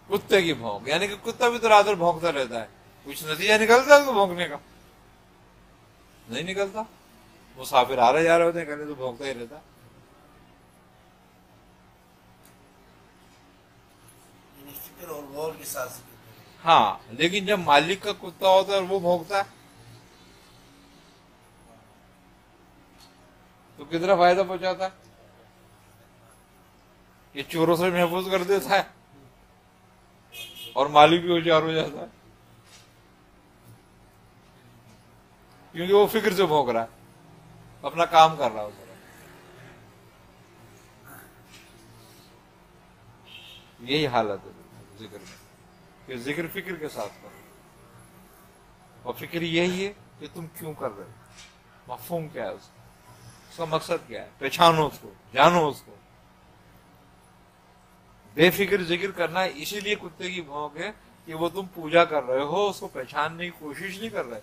کتے کی بھونک یعنی کہ کتا بھی تو رات بھر بھونکتا رہتا ہے، کچھ نتیجہ نکلتا ہے اس کو بھونکنے کا؟ نہیں نکلتا. مسافر آ رہے جا رہے ہوتے ہیں کہنے تو بھونکتا ہی رہتا. فکر اور غور کے ساتھ ذکر. ہاں لیکن جب مالک کا کتا ہوتا ہے اور وہ بھونکتا ہے تو کتنا فائدہ پہنچاتا ہے؟ یہ چوروں سے محفوظ کر دیتا ہے اور مالک بھی ہوشیار ہو جاتا ہے کیونکہ وہ فکر سے بھونک رہا ہے، اپنا کام کر رہا ہے. یہی حالت ہے ذکر میں کہ ذکر فکر کے ساتھ کرو، اور فکر یہی ہے کہ تم کیوں کر رہے ہو، مفہوم کیا ہے اس کا مقصد کیا ہے، پہچانو اس کو، جانو اس کو. بے فکر ذکر کرنا اسی لیے کتے کی بھونک ہے کہ وہ تم پوجا کر رہے ہو، اس کو پہچاننے کی کوشش نہیں کر رہے.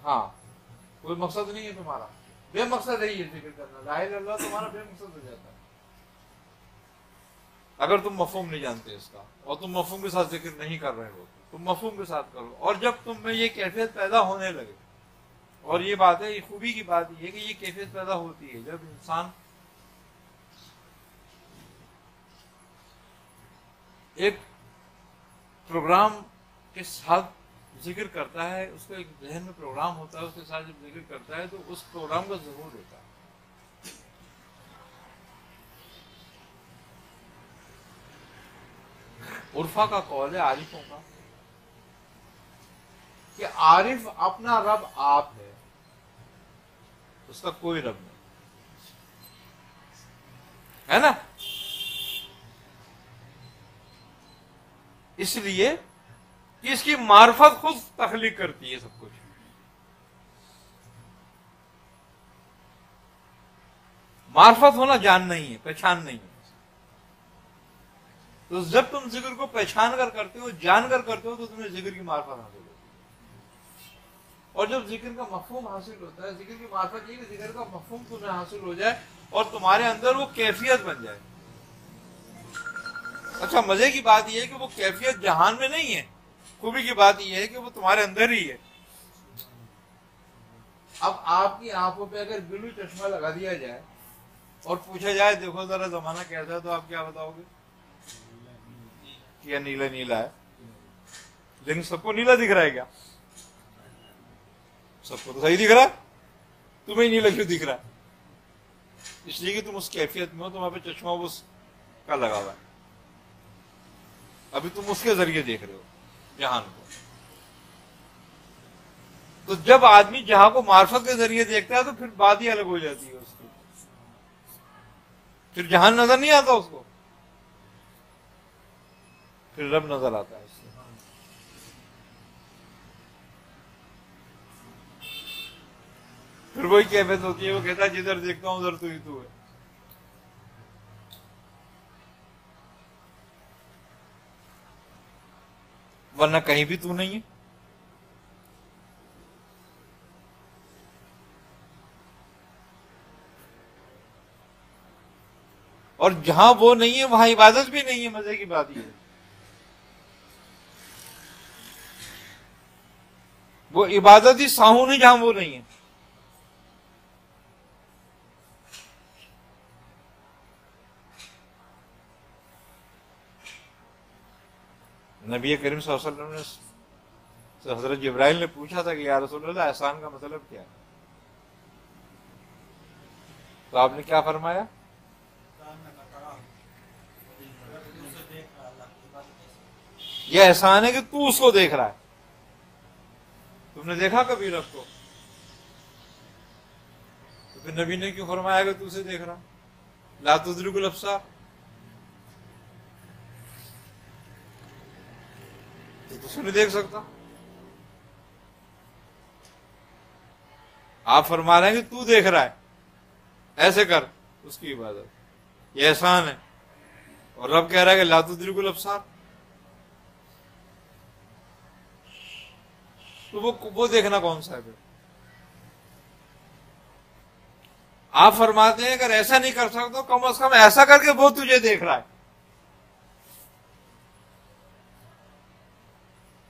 ہاں کوئی مقصد نہیں ہے تمہارا، بے مقصد ہے یہ ذکر کرنا. لا الہ الا اللہ تمہارا بے مقصد ہو جاتا ہے اگر تم مفہوم نہیں جانتے اس کا، اور تم مفہوم کے ساتھ ذکر نہیں کر رہے ہو. تم مفہوم کے ساتھ کرو، اور جب تم میں یہ کیفیت پیدا ہونے لگے، اور یہ بات ہے، یہ خوبی کی بات یہ ہے کہ یہ کیفیت پیدا ہوتی ہے جب انسان ایک پروگرام کے ساتھ ذکر کرتا ہے، اس کو ایک ذہن میں پروگرام ہوتا ہے، اس کے ساتھ جب ذکر کرتا ہے تو اس پروگرام کا ظہور ہوتا ہے. عرفا کا قول ہے، عارفوں کا، کہ عارف اپنا رب آپ ہے، اس کا کوئی رب نہیں ہے نا. اس لیے کہ اس کی معرفت خود تخلیق کرتی ہے سب کچھ. معرفت ہونا جاننا ہی ہے، پہچان نہیں ہے. تو جب تم ذکر کو پہچان کر کرتے ہو، جان کر کرتے ہو، تو تمہیں ذکر کی معرفت حاصل ہوتی ہے. اور جب ذکر کا مفہوم حاصل ہوتا ہے، ذکر کی معرفت یہ کہ ذکر کا مفہوم تمہیں حاصل ہو جائے اور تمہارے اندر وہ کیفیت بن جائے. اچھا مزے کی بات یہ ہے کہ وہ کیفیت جہان میں نہیں ہے، خوبی کی بات یہ ہے کہ وہ تمہارے اندر ہی ہے. اب آپ کی آنکھوں پہ اگر بلو چشمہ لگا دیا جائے اور پوچھا جائے دیکھو ذرا زمانہ کیسا ہے، تو آپ کیا بتاؤ گے؟ کیا نیلا نیلا ہے. لیکن سب کو نیلا دکھ رہا ہے کیا؟ سب کو تو صحیح دکھ رہا ہے، تمہیں نیلا کیوں دکھ رہا ہے؟ اس لیے کہ تم اس کیفیت میں ہو، تمہارے پہ چشمہ کا لگا ہوا ہے، ابھی تم اس کے ذریعے دیکھ رہے ہو جہان کو. تو جب آدمی جہاں کو معرفت کے ذریعے دیکھتا ہے تو پھر بات ہی الگ ہو جاتی ہے اس کی، پھر جہان نظر نہیں آتا اس کو، پھر رب نظر آتا ہے اس سے. پھر وہی کیفیت ہوتی ہے، وہ کہتا ہے جدھر دیکھتا ہوں ادھر تو ہی تو ہے. ورنہ کہیں بھی تو نہیں ہے. اور جہاں وہ نہیں ہے وہاں عبادت بھی نہیں ہے. مزے کی بات یہ ہے، وہ عبادت ہی ساہوں نہیں جہاں وہ نہیں ہے. نبی کریم صلی اللہ علیہ وسلم نے حضرت جبرائیل نے پوچھا تھا کہ یا رسول اللہ احسان کا مطلب کیا ہے؟ تو آپ نے کیا فرمایا؟ یہ احسان ہے کہ تو اس کو دیکھ رہا ہے. تم نے دیکھا کبھی رب کو؟ تو پھر نبی نے کیوں فرمایا کہ تو اسے دیکھ رہا؟ لا تدرک الابصار، تو اسے نہیں دیکھ سکتا. آپ فرما رہے ہیں کہ تو دیکھ رہا ہے، ایسے کر اس کی عبادت، یہ احسان ہے. اور رب کہہ رہا ہے کہ لا تدرک الابصار، تو وہ دیکھنا کون سا ہے پھر؟ آپ فرماتے ہیں اگر ایسا نہیں کر سکتا تو کم از کم ایسا کر کے وہ تجھے دیکھ رہا ہے.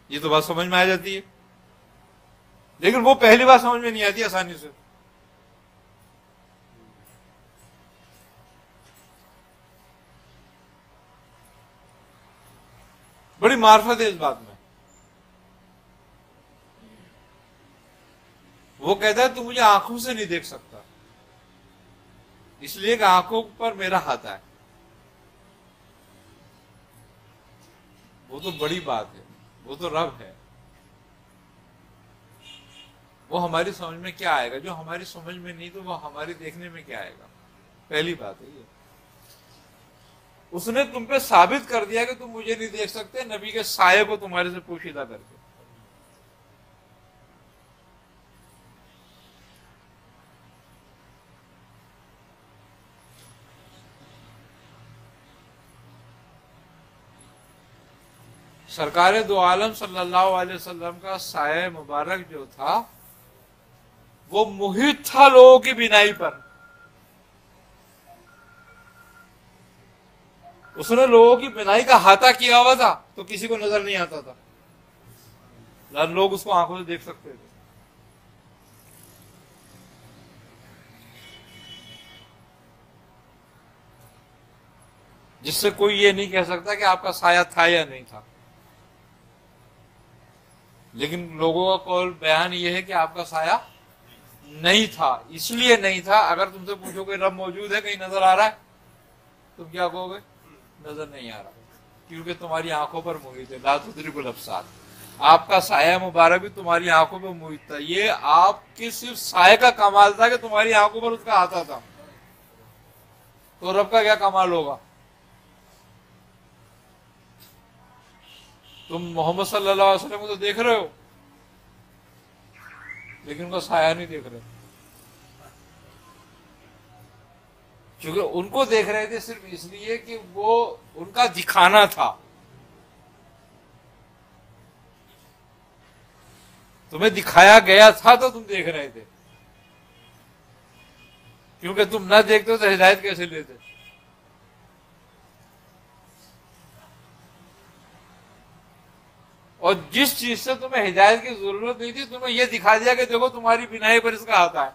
یہ تو بات سمجھ میں آ جاتی ہے، لیکن وہ پہلی بات سمجھ میں نہیں آتی آسانی سے. بڑی معرفت ہے اس بات میں. وہ کہتا ہے تو مجھے آنکھوں سے نہیں دیکھ سکتا، اس لیے کہ آنکھوں پر میرا ہاتھ ہے. وہ تو بڑی بات ہے، وہ تو رب ہے. وہ ہماری سمجھ میں کیا آئے گا؟ جو ہماری سمجھ میں نہیں تو وہ ہماری دیکھنے میں کیا آئے گا؟ پہلی بات ہے یہ. اس نے تم پہ ثابت کر دیا کہ تم مجھے نہیں دیکھ سکتے، نبی کے سائے کو تمہارے سے پوشیدہ کر کے. سرکار دو عالم صلی اللہ علیہ وسلم کا سایہ مبارک جو تھا وہ محیط تھا لوگوں کی بینائی پر. اس نے لوگوں کی بینائی کا احاطہ کیا ہوا تھا تو کسی کو نظر نہیں آتا تھا، لوگ اس کو آنکھوں سے دیکھ سکتے تھے. جس سے کوئی یہ نہیں کہہ سکتا کہ آپ کا سایہ تھا یا نہیں تھا. لیکن لوگوں کا قول بیان یہ ہے کہ آپ کا سایہ نہیں تھا. اس لیے نہیں تھا، اگر تم سے پوچھو کہ رب موجود ہے، کہیں نظر آ رہا ہے، تم کیا کہو گے؟ نظر نہیں آ رہا، کیونکہ تمہاری آنکھوں پر محیط ہے. لا تدرک الابصار، آپ کا سایہ مبارک بھی تمہاری آنکھوں پر محیط تھا. یہ آپ کی صرف سایہ کا کمال تھا کہ تمہاری آنکھوں پر اس کا آتا تھا، تو رب کا کیا کمال ہوگا؟ تم محمد صلی اللہ علیہ وسلم کو تو دیکھ رہے ہو، لیکن ان کا سایہ نہیں دیکھ رہے. چونکہ ان کو دیکھ رہے تھے صرف اس لیے کہ وہ ان کا دکھانا تھا. تمہیں دکھایا گیا تھا تو تم دیکھ رہے تھے، کیونکہ تم نہ دیکھتے تو ہدایت کیسے لیتے؟ اور جس چیز سے تمہیں ہدایت کی ضرورت نہیں تھی تمہیں یہ دکھا دیا کہ دیکھو تمہاری بینائی پر اس کا آتا ہے.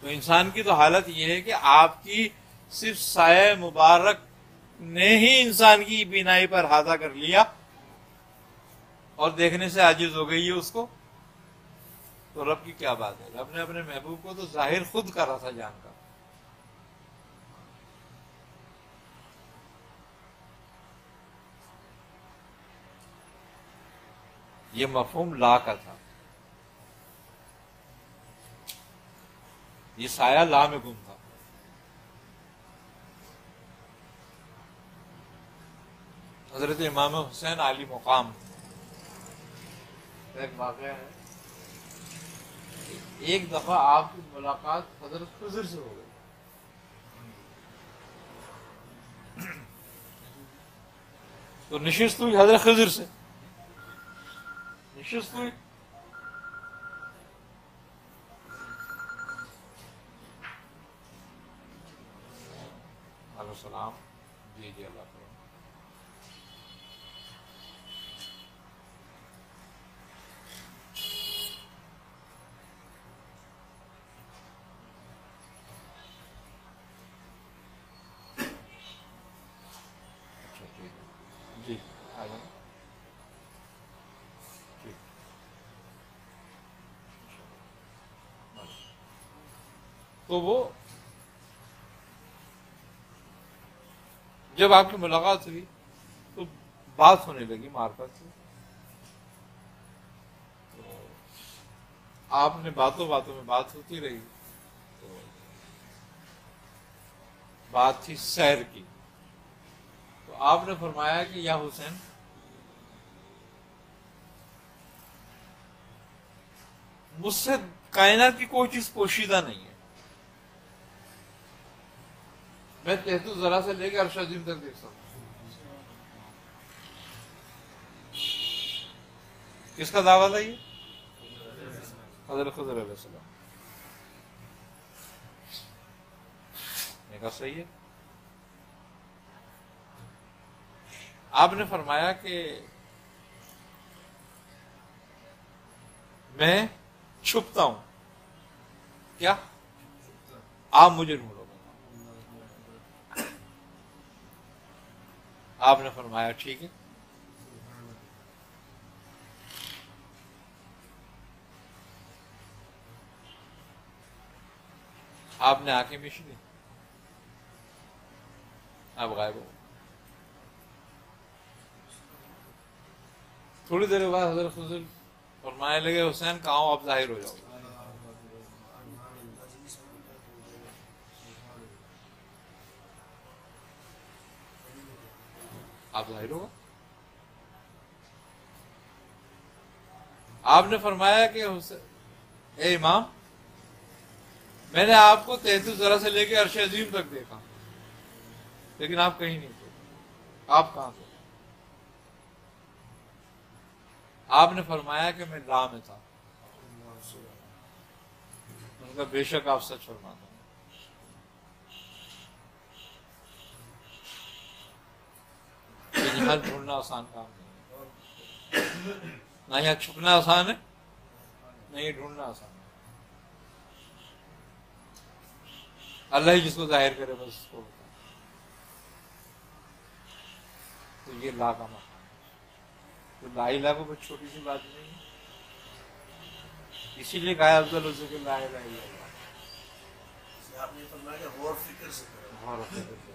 تو انسان کی تو حالت یہ ہے کہ آپ کی صرف سایہ مبارک نے ہی انسان کی بینائی پر احاطہ کر لیا اور دیکھنے سے عاجز ہو گئی ہے اس کو. تو رب کی کیا بات ہے؟ رب نے اپنے محبوب کو تو ظاہر خود کرا تھا جان کا. یہ مفہوم لا کا تھا، یہ سایہ لا میں گم تھا. حضرت امام حسین عالی مقام ایک واقعہ ہے. ایک دفعہ آپ کی ملاقات حضرت خضر سے ہو گئی. تو نشست ہوئی حضرت خضر سے، نشست ہوئی. علیہ السلام. جی جی اللہ کرم. اچھا ٹھیک ہے جی آ جائیں. ٹھیک. تو وہ جب آپ کی ملاقات ہوئی تو بات ہونے لگی معرفت سے. تو آپ نے باتوں باتوں میں بات ہوتی رہی. تو بات تھی سیر کی. تو آپ نے فرمایا کہ یا حسین، مجھ سے کائنات کی کوئی چیز پوشیدہ نہیں ہے. میں تحت ذرا سے لے کے عرش عظیم تک دیکھ سکتا ہوں. کس کا دعویٰ تھا یہ؟ حضرت خضر علیہ السلام نے کہا صحیح ہے. آپ نے فرمایا کہ میں چھپتا ہوں. کیا؟ آپ مجھے ڈھونڈو. آپ نے فرمایا ٹھیک ہے. آپ نے آنکھیں مچ لی، آپ غائب ہو. تھوڑی دیر بعد حضرت خضر فرمانے لگے حسین کہاں ہو، آپ ظاہر ہو جاؤ. آپ ظاہر ہوگا. آپ نے فرمایا کہ اے امام، میں نے آپ کو 33 ذرا سے لے کے عرش عظیم تک دیکھا، لیکن آپ کہیں نہیں تھے. آپ کہاں تھے؟ آپ نے فرمایا کہ میں لا میں تھا. ان کا بے شک آپ سچ فرماتے ہیں. یہاں ڈھونڈنا آسان کام نہیں ہے، نہ یہاں چھپنا آسان ہے، نہ یہ ڈھونڈنا آسان ہے. اللہ ہی جس کو ظاہر کرے بس اس کو ہوتا ہے. تو یہ لا کا مقام ہے. تو لا الہ کو بس چھوٹی سی بات نہیں ہے. اسی لیے کہا افضل الذکر لا الہ الا اللہ. آپ نے فرمایا کہ غور فکر سے کرو. غور و فکر سے کرو.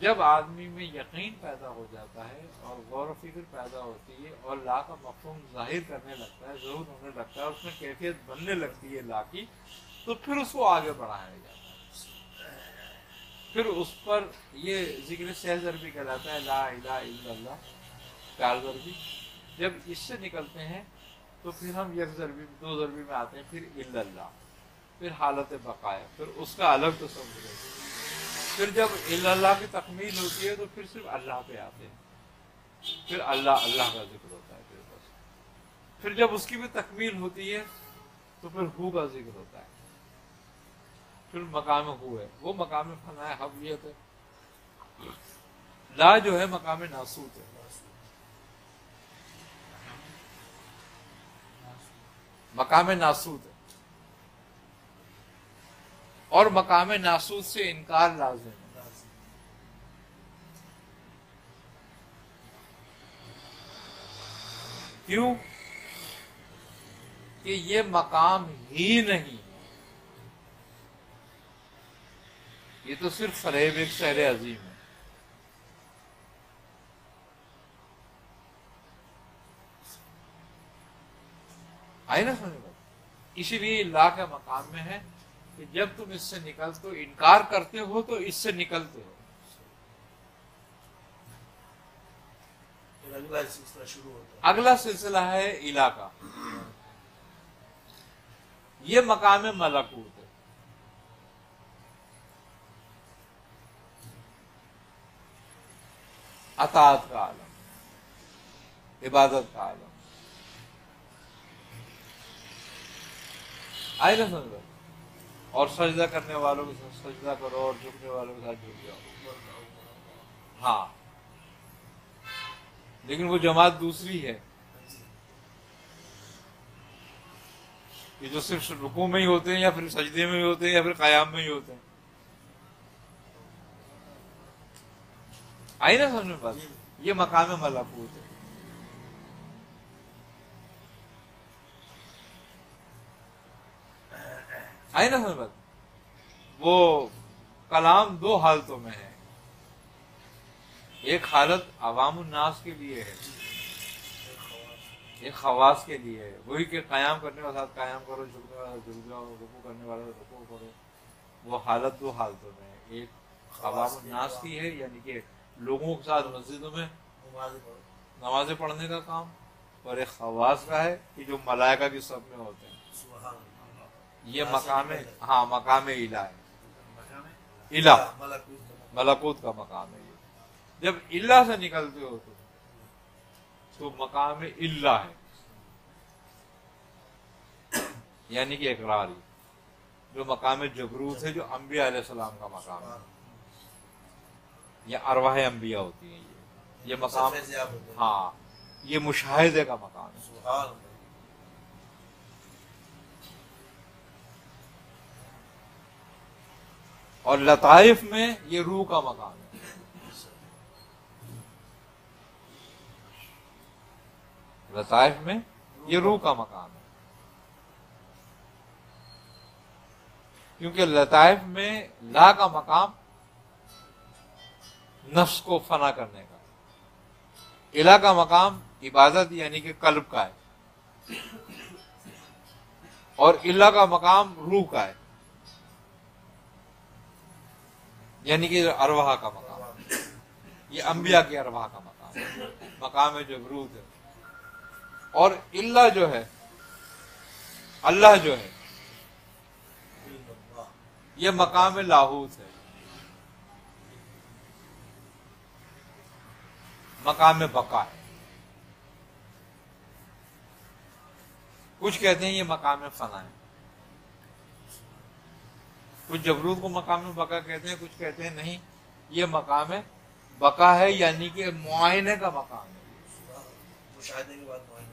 جب آدمی میں یقین پیدا ہو جاتا ہے اور غور و فکر پیدا ہوتی ہے اور لا کا مفہوم ظاہر کرنے لگتا ہے، ضرور ہونے لگتا ہے، اس میں کیفیت بننے لگتی ہے لا کی، تو پھر اس کو آگے بڑھایا جاتا ہے. پھر اس پر یہ ذکر سہ ضربی کہلاتا ہے، لا الہ الا اللہ 4 ضربی. جب اس سے نکلتے ہیں تو پھر ہم 1 ضربی 2 ضربی میں آتے ہیں، پھر الا اللہ، پھر حالت بقایا، پھر اس کا الگ تصور ہے. پھر جب الا اللہ کی تکمیل ہوتی ہے تو پھر صرف اللہ پہ آتے ہیں، پھر اللہ اللہ کا ذکر ہوتا ہے. پھر بس پھر جب اس کی بھی تکمیل ہوتی ہے تو پھر ہو کا ذکر ہوتا ہے. پھر مقام ہو ہے، وہ مقام فنا حویت ہے. لا جو ہے مقام ناسوت ہے. مقام ناسوت ہے، اور مقام ناسوت سے انکار لازم ہے. کیوں؟ کہ یہ مقام ہی نہیں، یہ تو صرف فریب ایک شہر عظیم ہے. آئی نا سمجھ میں؟ اسی لیے اللہ کے مقام میں ہے کہ جب تم اس سے نکلتے ہو، انکار کرتے ہو تو اس سے نکلتے ہو. پھر اگلا سلسلہ شروع ہوتا ہے. اگلا سلسلہ ہے الہ کا. یہ مقام ملکوت ہے. اطاعت کا عالم، عبادت کا عالم. آئے نا سمجھ میں؟ اور سجدہ کرنے والوں کے ساتھ سجدہ کرو اور جھکنے والوں کے ساتھ جھک جاؤ. ہاں، لیکن وہ جماعت دوسری ہے کہ جو صرف رکوع میں ہی ہوتے ہیں یا پھر سجدے میں ہی ہوتے ہیں یا پھر قیام میں ہی ہوتے ہیں. آئی نا سمجھ میں بات؟ یہ مقام ملکوت ہے. آئی نا سمجھ بات؟ وہ کلام دو حالتوں میں ہے. ایک حالت عوام الناس کے لیے ہے، ایک خواص کے لیے ہے، وہی کہ قیام کرنے والے ساتھ قیام کرو، جھکنے والا جھک جاؤ، رکوع کرنے والے رکوع کرو. وہ حالت دو حالتوں میں ہے. ایک عوام الناس کی ہے، یعنی کہ لوگوں کے ساتھ مسجدوں میں نمازیں پڑھنے کا کام، اور ایک خواص کا ہے کہ جو ملائکہ کی صف میں ہوتے ہیں. یہ مقام، ہاں مقام الہ ہے. الہ ملکوت کا مقام ہے. یہ جب الہ سے نکلتے ہو تو مقام الہ ہے، یعنی کہ اقراری. جو مقام جبروت ہے، جو انبیاء علیہ السلام کا مقام ہے، یا ارواح انبیاء ہوتی ہیں. یہ مقام، ہاں یہ مشاہدے کا مقام ہے. اور لطائف میں یہ روح کا مقام ہے. لطائف میں یہ روح کا مقام ہے، کیونکہ لطائف میں لا کا مقام نفس کو فنا کرنے کا، الہ کا مقام عبادت یعنی کہ قلب کا ہے، اور الہ کا مقام روح کا ہے، یعنی کہ ارواح کا مقام. یہ انبیاء کی ارواح کا مقام ہے، مقام جبروت ہے. اور اللہ جو ہے، اللہ جو ہے، یہ مقام لاہوت ہے، مقام بقا ہے. کچھ کہتے ہیں یہ مقام فنا ہے، کچھ جبروت کو مقام بقا کہتے ہیں، کچھ کہتے ہیں نہیں یہ مقام بقا ہے، یعنی کہ معائنے کا مقام ہے.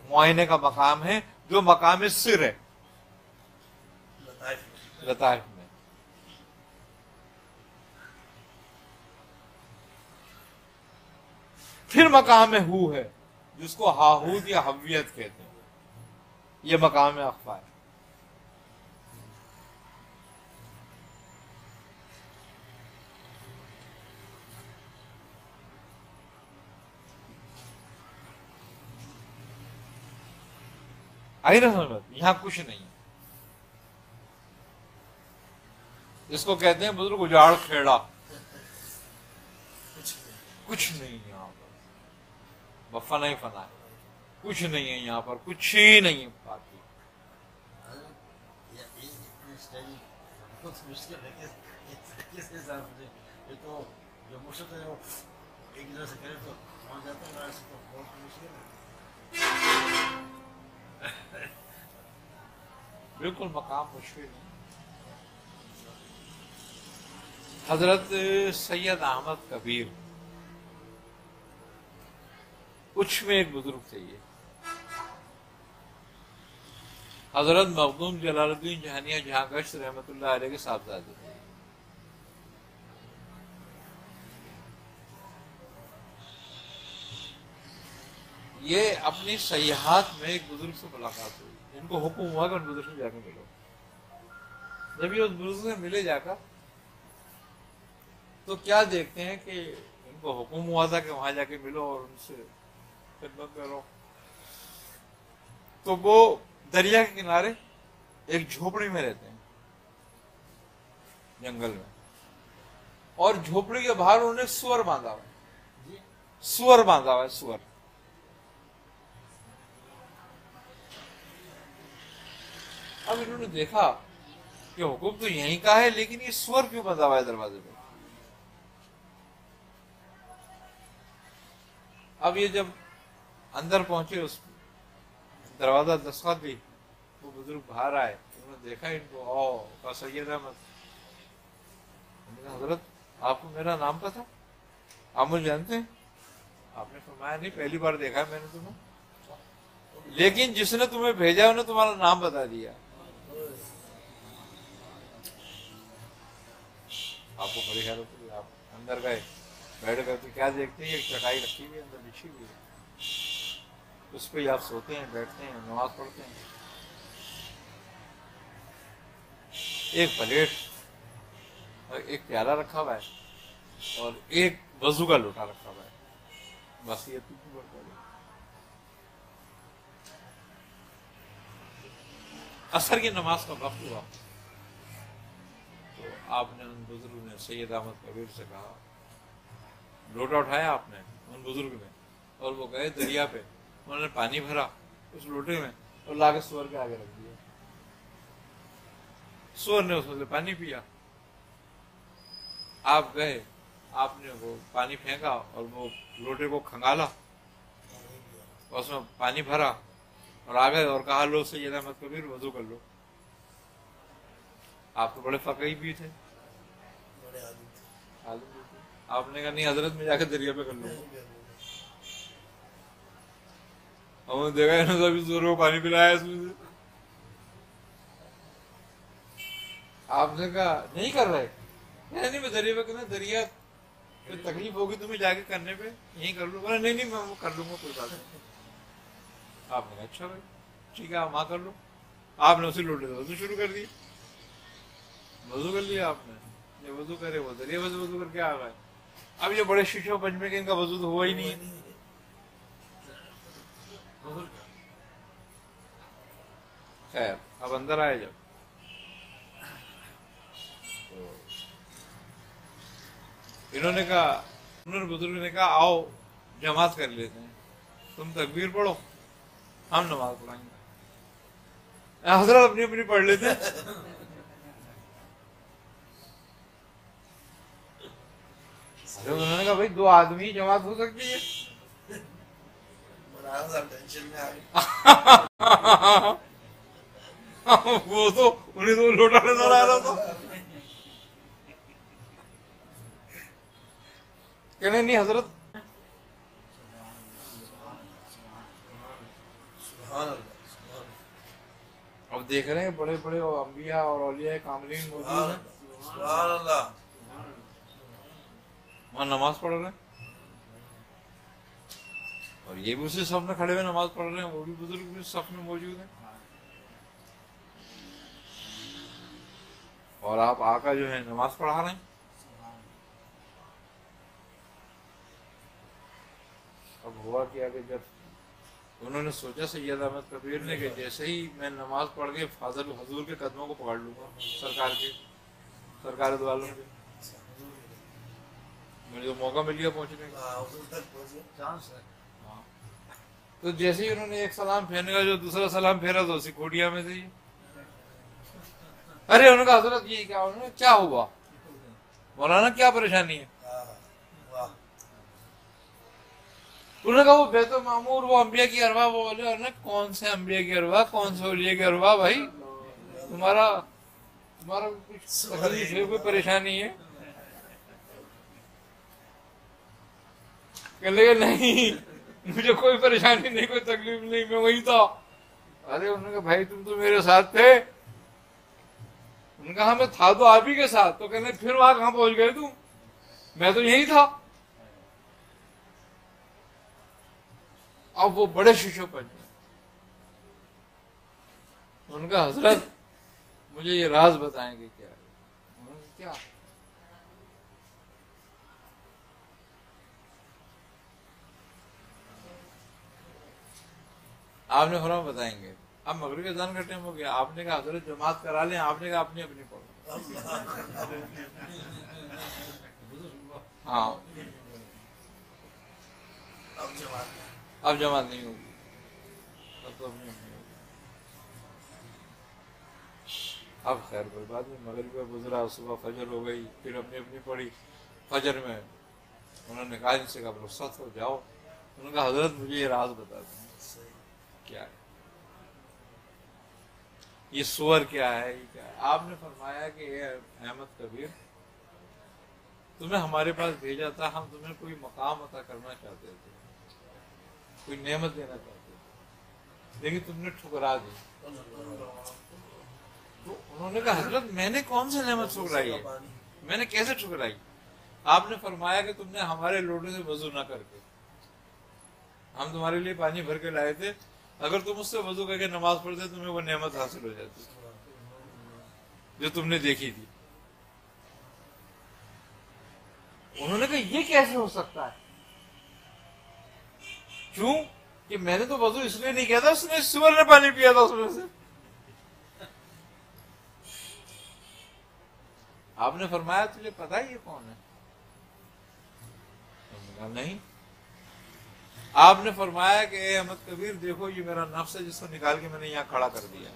معائنے کا مقام ہے، جو مقام سر ہے لطائف میں. پھر مقام ہو ہے، جس کو ہاہوت یا حویت کہتے ہیں. یہ مقام اخفا ہے. آئی نا سمجھ؟ یہاں کچھ نہیں. اس کو کہتے ہیں بزرگ اجاڑ کھیڑا. کچھ نہیں یہاں پر، فنا ہی فنا ہے. کچھ نہیں ہے یہاں پر، کچھ ہی نہیں ہے باقی. بالکل مقام مشکل ہے. حضرت سید احمد کبیر کچھ میں ایک بزرگ تھے. یہ حضرت مخدوم جلال الدین جہانیہ جہاں گشت رحمۃ اللہ علیہ کے صاحبزادے تھے. یہ اپنی سیاحت میں ایک بزرگ سے ملاقات ہوئی. ان کو حکم ہوا کہ ان بزرگ سے جا کے ملو. جب یہ اس بزرگ سے ملے جا کر تو کیا دیکھتے ہیں کہ ان کو حکم ہوا تھا کہ وہاں جا کے ملو اور ان سے خدمت کرو. تو وہ دریا کے کنارے ایک جھوپڑی میں رہتے ہیں جنگل میں، اور جھوپڑی کے باہر انہوں نے سور باندھا ہوا ہے، سور باندھا ہوا ہے، سور۔ اب انہوں نے دیکھا کہ حکم تو یہیں کا ہے، لیکن یہ سور کیوں باندھا ہوا ہے دروازے پہ؟ اب یہ جب اندر پہنچے، اس دروازہ دستخط دی، وہ بزرگ باہر آئے، انہوں نے دیکھا ان کو، کا سید احمد، حضرت آپ کو میرا نام پتا؟ آپ مجھے جانتے ہیں؟ آپ نے فرمایا نہیں، پہلی بار دیکھا ہے میں نے تمہیں، لیکن جس نے تمہیں بھیجا انہوں نے تمہارا نام بتا دیا۔ آپ کو بڑی حیرت ہوئی، آپ اندر گئے، بیٹھ کر کے کیا دیکھتے ہیں؟ ایک چٹائی رکھی ہوئی ہے اندر، بچھی ہوئی ہے، اس پہ آپ سوتے ہیں، بیٹھتے ہیں، نماز پڑھتے ہیں۔ ایک پلیٹ اور ایک پیالہ رکھا ہوا ہے، اور ایک وضو کا لوٹا رکھا ہوا ہے، بس یہ تو عصر کی نماز کا وقت ہوا تو آپ نے ان بزرگ نے سید احمد کبیر سے کہا، لوٹا اٹھایا آپ نے ان بزرگ نے، اور وہ گئے دریا پہ، انہوں نے پانی بھرا اس لوٹے میں اور لا کے سور کے آگے رکھ دیا۔ سور نے اس میں سے پانی پیا۔ آپ گئے، آپ نے وہ پانی پھینکا اور وہ لوٹے کو کھنگالا اور اس میں پانی بھرا اور آ گئے اور کہا، لو سید احمد کبیر وضو کر لو۔ آپ تو بڑے فقیہ بھی تھے، عالم بھی تھے، آپ نے کہا نہیں حضرت میں جا کے دریا پہ کر لوں گا۔ ہم نے دیکھا انہوں نے ابھی زور کو پانی پلایا اس میں سے۔ آپ نے کہا نہیں کر رہے؟ نہیں میں دریا پہ کرنا، دریا پہ تکلیف ہوگی تمہیں جا کے کرنے پہ، یہیں کر لوں گا۔ نہیں میں وہ کر لوں گا، کوئی بات نہیں۔ آپ نے کہا اچھا بھائی ٹھیک ہے، آپ وہاں کر لو۔ آپ نے اسی لوٹے سے وضو شروع کر دیا، وضو کر لیا آپ نے، یہ وضو کرے وہ دریا سے وضو کر کے آ گئے۔ اب یہ بڑے شیشوں پنج میں کہ ان کا وضو تو ہوا ہی نہیں ہے۔ خیر اب اندر آئے جب، تو انہوں نے کہا، انہوں نے بزرگ نے کہا آؤ جماعت کر لیتے ہیں، تم تکبیر پڑھو ہم نماز پڑھائیں گے، حضرت اپنی اپنی پڑھ لیتے ہیں۔ انہوں نے کہا بھائی 2 آدمی جماعت ہو سکتی ہے؟ وہ تو انہیں تو لوٹا نظر آ رہا تھا، کہنے نہیں حضرت۔ اب دیکھ رہے ہیں بڑے بڑے انبیاء اور اولیاء کاملین موجود ہیں، سبحان اللہ، وہاں نماز پڑھ رہے ہیں، اور یہ بھی اسی صف میں کھڑے ہوئے نماز پڑھ رہے ہیں، وہ بھی بزرگ بھی صف میں موجود ہیں، اور آپ آقا جو ہے نماز پڑھا رہے ہیں۔ اب ہوا کیا کہ جب انہوں نے سوچا سید احمد کبیر نے کہ جیسے ہی میں نماز پڑھ کے فاضل حضور کے قدموں کو پکڑ لوں گا، سرکار دو عالم کے، مجھے تو موقع مل گیا پہنچنے کا۔ تو جیسے ہی انہوں نے ایک سلام پھیرنے کا جو دوسرا سلام پھیرا تو اسی کوٹیا میں تھے۔ ارے انہوں نے کہا حضرت یہ کیا؟ انہوں نے کیا ہوا مولانا، کیا پریشانی ہے؟ انہوں نے کہا وہ بیت المعمور، وہ انبیاء کی ارواح، وہ اولیاء۔ کون سے انبیاء کی ارواح، کون سے اولیاء کی ارواح؟ بھائی تمہارا کچھ تکلیف ہے، کوئی پریشانی ہے؟ کہنے لگے نہیں مجھے کوئی پریشانی نہیں، کوئی تکلیف نہیں، میں وہی تھا۔ ارے انہوں نے کہا بھائی تم تو میرے ساتھ تھے۔ انہوں نے کہا میں تھا تو آپ ہی کے ساتھ۔ تو کہنے پھر وہاں کہاں پہنچ گئے تم؟ میں تو یہی تھا۔ اب وہ بڑے شیشوں پر ان کا حضرت مجھے یہ راز بتائیں گے کیا ہے؟ کیا؟ آپ نے فرمایا بتائیں گے۔ اب مغرب کا اذان کا ٹائم ہو گیا، آپ نے کہا حضرت جماعت کرا لیں، آپ نے کہا اپنی اپنی پڑھو. ہاں اب جماعت نہیں ہوگی، اب تو اپنی اپنی ہوگی. اب خیر کوئی بات نہیں، مغرب کا گزرا، صبح فجر ہو گئی، پھر اپنی اپنی پڑھی. فجر میں انہوں نے کہا ان سے کہا رخصت ہو جاؤ. انہوں نے کہا حضرت مجھے یہ راز بتا دیں کیا ہے، یہ سور کیا ہے، یہ کیا ہے. آپ نے فرمایا کہ اے احمد کبیر، تمہیں ہمارے پاس بھیجا تھا، ہم تمہیں کوئی مقام عطا کرنا چاہتے تھے، کوئی نعمت دینا چاہتے تھے، لیکن تم نے ٹھکرا دی. تو انہوں نے کہا حضرت میں نے کون سی نعمت ٹھکرائی ہے، میں نے کیسے ٹھکرائی؟ آپ نے فرمایا کہ تم نے ہمارے لوٹے سے وضو نہ کر کے، ہم تمہارے لیے پانی بھر کے لائے تھے، اگر تم اس سے وضو کر کے نماز پڑھتے تمہیں وہ نعمت حاصل ہو جاتی جو تم نے دیکھی تھی. انہوں نے کہا یہ کیسے ہو سکتا ہے؟ کیوں کہ میں نے تو وضو اس لیے نہیں کیا تھا، اس نے سور نے پانی پیا تھا اس میں سے. آپ نے فرمایا تجھے پتا ہے یہ کون ہے؟ نہیں. آپ نے فرمایا کہ اے احمد کبیر دیکھو یہ میرا نفس ہے جس کو نکال کے میں نے یہاں کھڑا کر دیا،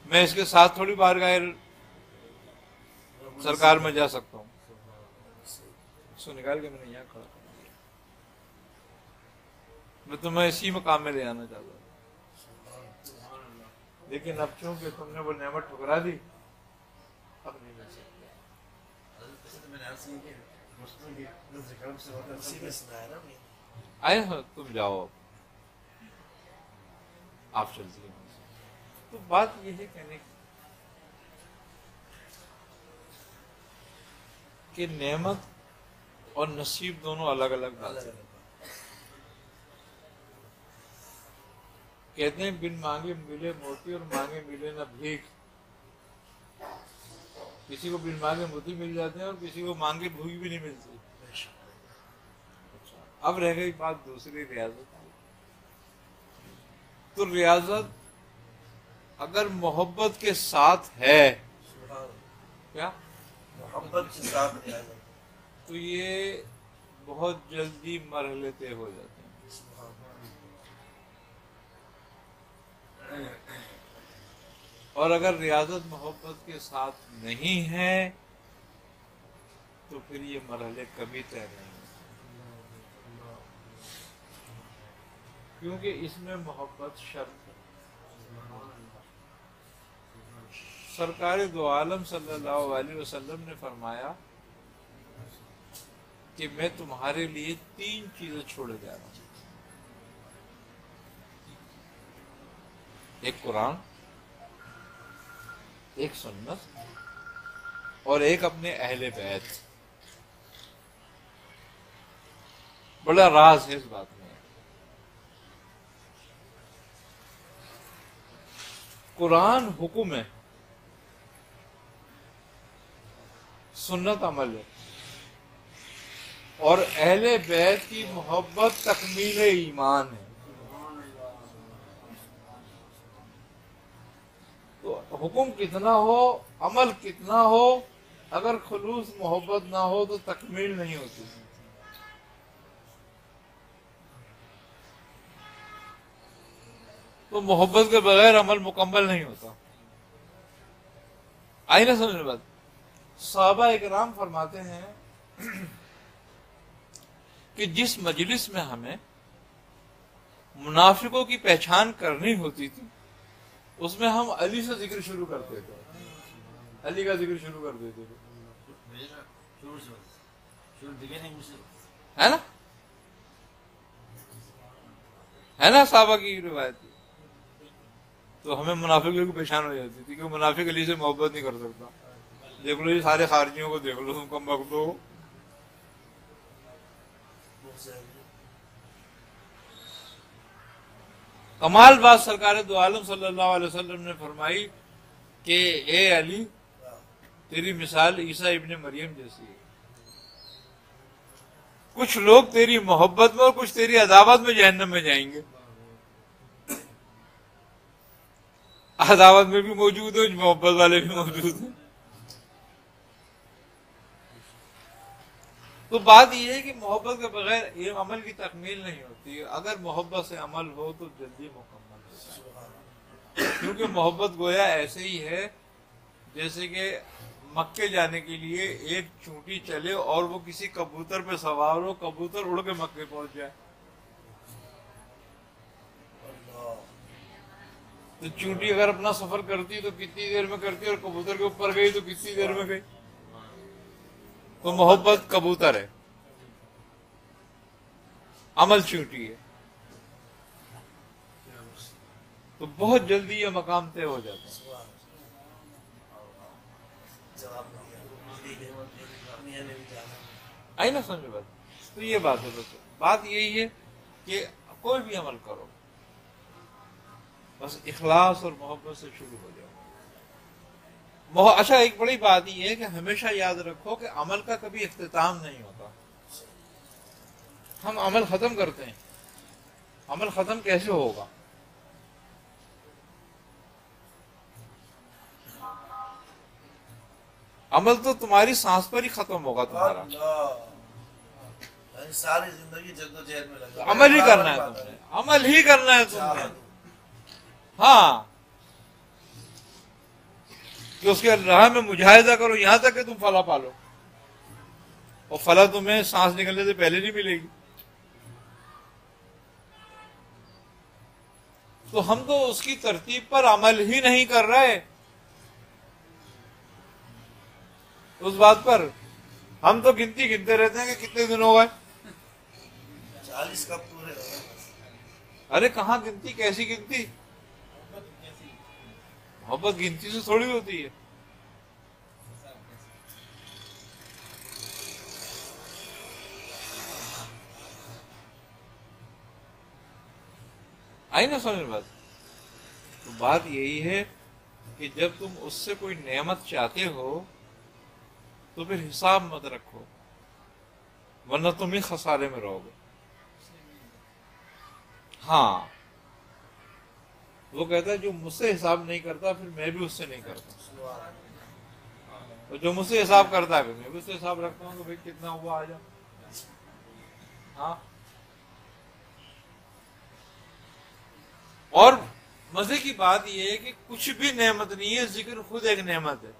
میں اس کے ساتھ تھوڑی بارگاہ سرکار میں جا سکتا ہوں، اس کو نکال کے میں نے یہاں کھڑا کر دیا. میں تمہیں اسی مقام میں لے آنا چاہتا ہوں، لیکن اب چونکہ تم نے وہ نعمت ٹھکرا دی اب نہیں مل سکتے. آئے ہو تم جاؤ، آپ چلتی ہیں. تو بات یہ ہے کہنے کی کہ نعمت اور نصیب دونوں الگ الگ بات ہے. کہتے ہیں بن مانگے ملے موتی اور مانگے ملے نہ بھیک. کسی کو بن مانگے موتی مل جاتے ہیں اور کسی کو مانگے بھوک بھی نہیں ملتی. اب رہ گئی بات دوسری ریاضت. تو ریاضت اگر محبت کے ساتھ ہے، کیا محبت کے ساتھ ریاضت، تو یہ بہت جلدی مرحلے طے ہو جاتے ہیں. اور اگر ریاضت محبت کے ساتھ نہیں ہے تو پھر یہ مرحلے کبھی طے نہیں ہیں، کیونکہ اس میں محبت شرط ہے. سرکار دو عالم صلی اللہ علیہ وسلم نے فرمایا کہ میں تمہارے لیے 3 چیزیں چھوڑے جا رہا ہوں. ایک قرآن، ایک سنت، اور ایک اپنے اہل بیت. بڑا راز ہے اس بات میں. قرآن حکم ہے، سنت عمل ہے، اور اہل بیت کی محبت تکمیل ایمان ہے. تو حکم کتنا ہو، عمل کتنا ہو، اگر خلوص محبت نہ ہو تو تکمیل نہیں ہوتی. تو محبت کے بغیر عمل مکمل نہیں ہوتا. آئی نہ سمجھ میں بات. صحابہ اکرام فرماتے ہیں کہ جس مجلس میں ہمیں منافقوں کی پہچان کرنی ہوتی تھی اس میں ہم علی سے ذکر شروع کرتے تھے، علی کا ذکر شروع کر دیتے تھے، ہے نا؟ ہے نا صحابہ کی روایت. تو ہمیں منافقوں کی پہچان ہو جاتی تھی کہ منافق علی سے محبت نہیں کر سکتا. دیکھ لو یہ سارے خارجیوں کو دیکھ لو، تم کم وقت ہو. کمال بات سرکار دو عالم صلی اللہ علیہ وسلم نے فرمائی کہ اے علی تیری مثال عیسیٰ ابن مریم جیسی ہے. کچھ لوگ تیری محبت میں اور کچھ تیری عداوت میں جہنم میں جائیں گے. عداوت میں بھی موجود ہو، محبت والے بھی موجود ہیں. تو بات یہ ہے کہ محبت کے بغیر یہ عمل کی تکمیل نہیں ہوتی. اگر محبت سے عمل ہو تو جلدی مکمل ہوتا ہے، کیونکہ محبت گویا ایسے ہی ہے جیسے کہ مکے جانے کے لیے ایک چونٹی چلے اور وہ کسی کبوتر پہ سوار ہو، کبوتر اڑ کے مکے پہنچ جائے. تو چونٹی اگر اپنا سفر کرتی تو کتنی دیر میں کرتی، اور کبوتر کے اوپر گئی تو کتنی دیر میں گئی. تو محبت کبوتر ہے، عمل چونٹی ہے، تو بہت جلدی یہ مقام طے ہو جاتا ہے. آئی نا سمجھ بات. تو یہ بات ہے، بس بات یہی ہے کہ کوئی بھی عمل کرو بس اخلاص اور محبت سے شروع ہو جاؤ. اچھا، ایک بڑی بات یہ ہے کہ ہمیشہ یاد رکھو کہ عمل کا کبھی اختتام نہیں ہوتا. ہم عمل ختم کرتے ہیں، عمل ختم کیسے ہوگا؟ عمل تو تمہاری سانس پر ہی ختم ہوگا تمہارا. ساری زندگی جدوجہد میں لگا، عمل ہی کرنا ہے تم نے، عمل ہی کرنا ہے تم نے. ہاں، کہ اس کے راہ میں مجاہدہ کرو یہاں تک کہ تم فلاح پالو، اور فلاح تمہیں سانس نکلنے سے پہلے نہیں ملے گی. تو ہم تو اس کی ترتیب پر عمل ہی نہیں کر رہے. اس بات پر ہم تو گنتے رہتے ہیں کہ کتنے دن ہو گئے. 40 کب پورے ہو گئے؟ ارے کہاں گنتی، کیسی گنتی؟ محبت گنتی سے تھوڑی ہوتی ہے. آئی نا سمجھ بات. تو بات یہی ہے کہ جب تم اس سے کوئی نعمت چاہتے ہو تو پھر حساب مت رکھو، ورنہ تم ہی خسارے میں رہو گے. ہاں، وہ کہتا ہے جو مجھ سے حساب نہیں کرتا پھر میں بھی اس سے نہیں کرتا، اور جو مجھ سے حساب کرتا ہے پھر میں بھی اس سے حساب رکھتا ہوں کہ بھائی کتنا ہوا آ جا. ہاں، اور مزے کی بات یہ ہے کہ کچھ بھی نعمت نہیں ہے، ذکر خود ایک نعمت ہے.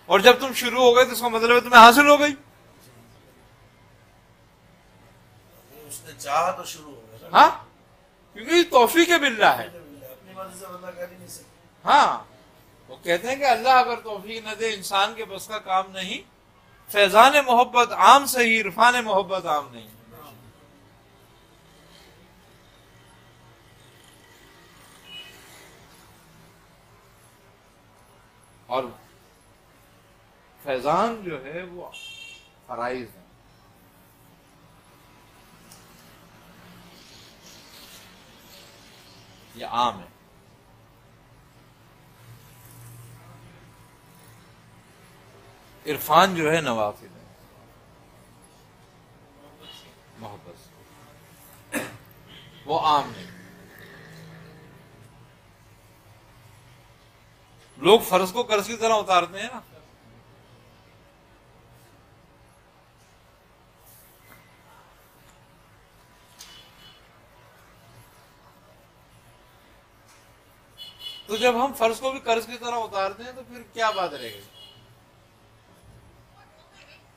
اور جب تم شروع ہو گئے تو اس کا مطلب ہے تمہیں حاصل ہو گئی. اس نے چاہا تو شروع ہو گیا. ہاں، کیونکہ یہ توفیق باللہ ہے. اپنی مرضی سے بندہ کر ہی نہیں سکتا. ہاں، وہ کہتے ہیں کہ اللہ اگر توفیق نہ دے انسان کے بس کا کام نہیں. فیضان محبت عام سے ہی، عرفان محبت عام نہیں. اور فیضان جو ہے وہ فرائض ہے. یہ عام ہے. عرفان جو ہے نوافل ہے، محبت سے، وہ عام ہے. لوگ فرض کو قرض کی طرح اتارتے ہیں نا. تو جب ہم فرض کو بھی قرض کی طرح اتارتے ہیں تو پھر کیا بات رہے گی؟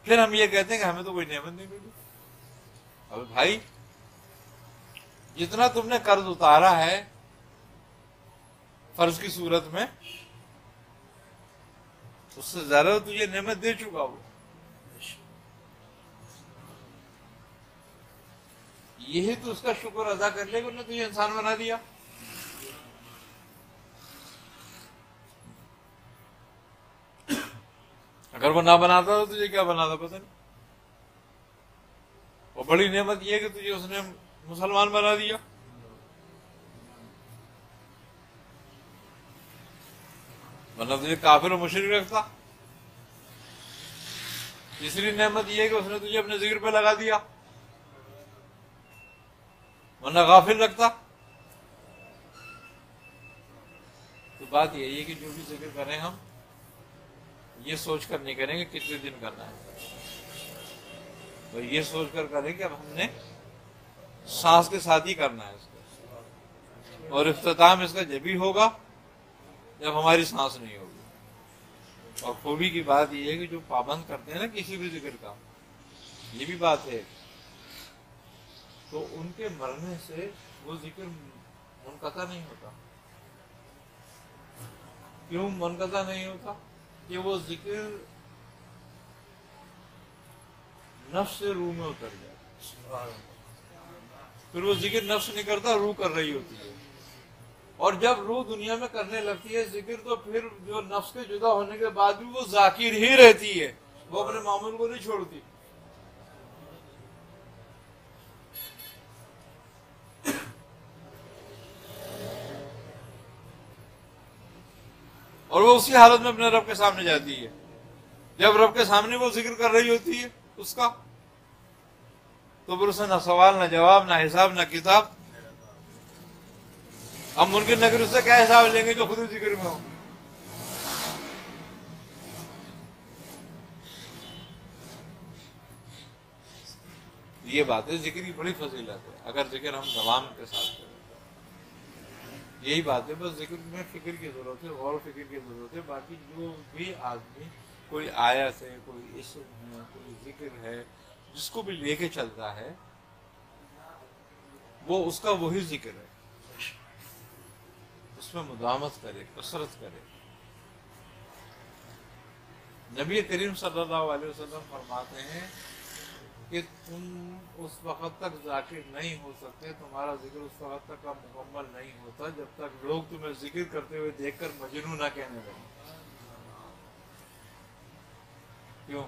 پھر ہم یہ کہتے ہیں کہ ہمیں تو کوئی نعمت نہیں ملی. اب بھائی جتنا تم نے قرض اتارا ہے فرض کی صورت میں، اس سے زیادہ تجھے نعمت دے چکا وہ. یہی تو اس کا شکر ادا کر لے کہ انہوں نے تجھے انسان بنا دیا. اگر وہ نہ بناتا تو تجھے کیا بناتا پتہ نہیں. وہ بڑی نعمت یہ ہے کہ تجھے اس نے مسلمان بنا دیا. ورنہ تجھے کافر و مشرک رکھتا. تیسری نعمت یہ ہے کہ اس نے تجھے اپنے ذکر پہ لگا دیا، ورنہ غافل رکھتا. بات یہی ہے کہ جو بھی ذکر کریں ہم یہ سوچ کر نہیں کریں گے کتنے دن کرنا ہے، تو یہ سوچ کر کریں کہ اب ہم نے سانس کے ساتھ ہی کرنا ہے اس کو، اور اختتام اس کا جب ہی ہوگا جب ہماری سانس نہیں ہوگی۔ اور خوبی کی بات یہ ہے کہ جو پابند کرتے ہیں نا کسی بھی ذکر کا، یہ بھی بات ہے، تو ان کے مرنے سے وہ ذکر منقطع نہیں ہوتا۔ کیوں منقطع نہیں ہوتا؟ کہ وہ ذکر نفس سے روح میں اتر جائے، پھر وہ ذکر نفس نہیں کرتا، روح کر رہی ہوتی ہے، اور جب روح دنیا میں کرنے لگتی ہے ذکر، تو پھر جو نفس کے جدا ہونے کے بعد بھی وہ ذاکر ہی رہتی ہے، وہ اپنے معمول کو نہیں چھوڑتی۔ اور وہ اسی حالت میں اپنے رب کے سامنے جاتی ہے، جب رب کے سامنے وہ ذکر کر رہی ہوتی ہے اس کا، تو پھر اسے نہ سوال نہ جواب نہ حساب نہ کتاب۔ ہم ممکن نہ اس سے کیا حساب لیں گے جو خود ہی ذکر میں ہو۔ یہ بات ہے، ذکر کی بڑی فضیلت ہے اگر ذکر ہم زبان کے ساتھ کریں۔ یہی بات ہے، بس ذکر میں فکر کی ضرورت ہے، غور و فکر کی ضرورت ہے۔ باقی جو بھی آدمی کوئی آیت ہے، کوئی اسم ہے، کوئی ذکر ہے، جس کو بھی لے کے چلتا ہے، وہ اس کا وہی ذکر ہے، اس میں مداومت کرے، کثرت کرے۔ نبی کریم صلی اللہ علیہ وسلم فرماتے ہیں کہ تم اس وقت تک ذاکر نہیں ہو سکتے، تمہارا ذکر اس وقت تک کا مکمل نہیں ہوتا جب تک لوگ تمہیں ذکر کرتے ہوئے دیکھ کر مجنون نہ کہنے لگے۔ کیوں؟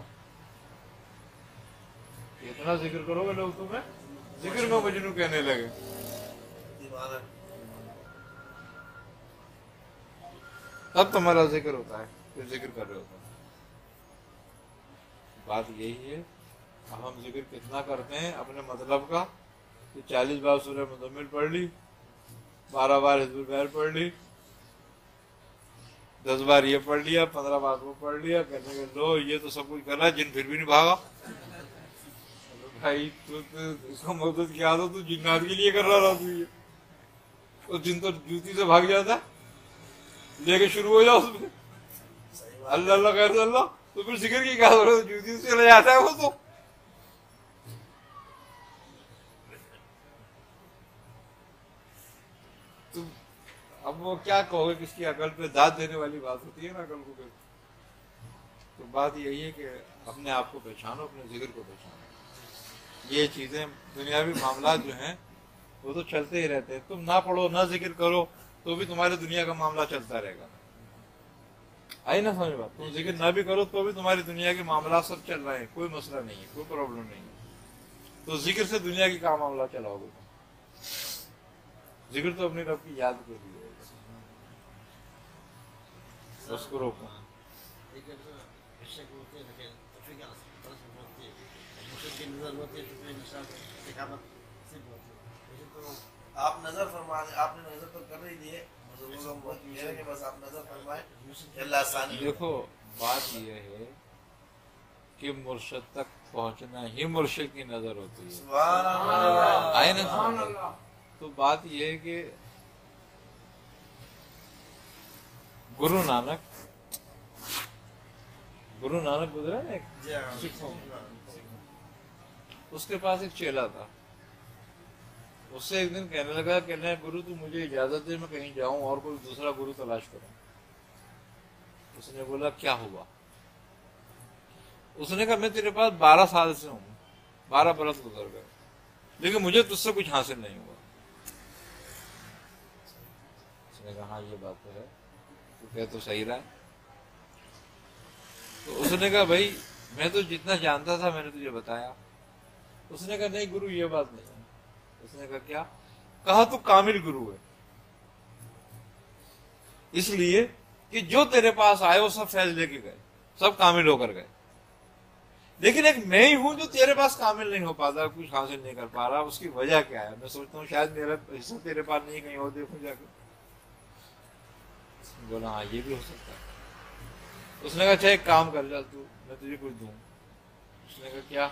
اتنا ذکر کرو گے لوگ تمہیں ذکر میں مجنون کہنے لگے۔ تب تمہارا ذکر ہوتا ہے، پھر ذکر کر رہے ہوتا ہے۔ بات یہی ہے، اب ہم ذکر کتنا کرتے ہیں اپنے مطلب کا، کہ 40 بار سورہ مزمل پڑھ لی، 12 بار حزب البحر پڑھ لی، 10 بار یہ پڑھ لیا، 15 بار وہ پڑھ لیا، کہنے کہ لو یہ تو سب کچھ کر رہا ہے، جن پھر بھی نہیں بھاگا۔ بھائی تو اس کا مقصد کیا تھا؟ تو جنات کے لیے کر رہا تھا، یہ اور جن تو جوتی سے بھاگ جاتا لے کے شروع ہو جاؤ اس میں اللہ اللہ خیر اللہ، تو پھر ذکر کی کیا ضرورت؟ جوتی سے چلا جاتا ہے وہ تو۔ اب وہ کیا کہو گے، کس کی عقل پہ داد دینے والی بات ہوتی ہے نا عقل کو۔ تو بات یہی ہے کہ اپنے آپ کو پہچانو، اپنے ذکر کو پہچانو۔ یہ چیزیں دنیاوی معاملات جو ہیں وہ تو چلتے ہی رہتے ہیں، تم نہ پڑھو نہ ذکر کرو تو بھی تمہاری دنیا کا معاملہ چلتا رہے گا۔ آئی نہ سمجھ بات؟ تم ذکر نہ بھی کرو تو بھی تمہاری دنیا کے معاملات سب چل رہے ہیں، کوئی مسئلہ نہیں ہے، کوئی پرابلم نہیں ہے۔ تو ذکر سے دنیا کی کیا معاملہ چلاؤ گے؟ ذکر تو اپنی رب کی یاد کے لیے اس کو روکو۔ آپ نظر فرما دیں، آپ نے نظر تو کر رہی دی ہے، بس آپ نظر فرمائیں اللہ ثانی۔ دیکھو بات یہ ہے کہ مرشد تک پہنچنا ہی مرشد کی نظر ہوتی ہے، سبحان اللہ، آئے نا؟ تو بات یہ ہے کہ گرو نانک گزرا نا ایک سکھوں، اس کے پاس ایک چیلا تھا، اس سے ایک دن کہنے لگا کہ نہیں گرو تو مجھے اجازت دے، میں کہیں جاؤں اور کوئی دوسرا گرو تلاش کروں۔ اس نے بولا کیا ہوا؟ اس نے کہا میں تیرے پاس 12 سال سے ہوں، 12 برس گزر گئے، لیکن مجھے تجھ سے کچھ حاصل نہیں ہوا۔ اس نے کہا ہاں یہ بات تو ہے، تو کہہ تو صحیح رہا ہے۔ تو اس نے کہا بھائی میں تو جتنا جانتا تھا میں نے تجھے بتایا۔ اس نے کہا نہیں گرو یہ بات نہیں ہے۔ اس نے کہا کیا؟ کہا تو کامل گرو ہے، اس لیے کہ جو تیرے پاس آئے وہ سب فیض لے کے گئے، سب کامل ہو کر گئے، لیکن ایک میں ہی ہوں جو تیرے پاس کامل نہیں ہو پاتا، کچھ حاصل نہیں کر پا رہا۔ اس کی وجہ کیا ہے؟ میں سوچتا ہوں شاید میرا حصہ تیرے پاس نہیں، کہیں اور دیکھوں جا کے۔ بولا ہاں یہ بھی ہو سکتا ہے. اس نے کہا اچھا ایک کام کر جا تو میں تجھے کچھ دوں. اس نے کہا کیا؟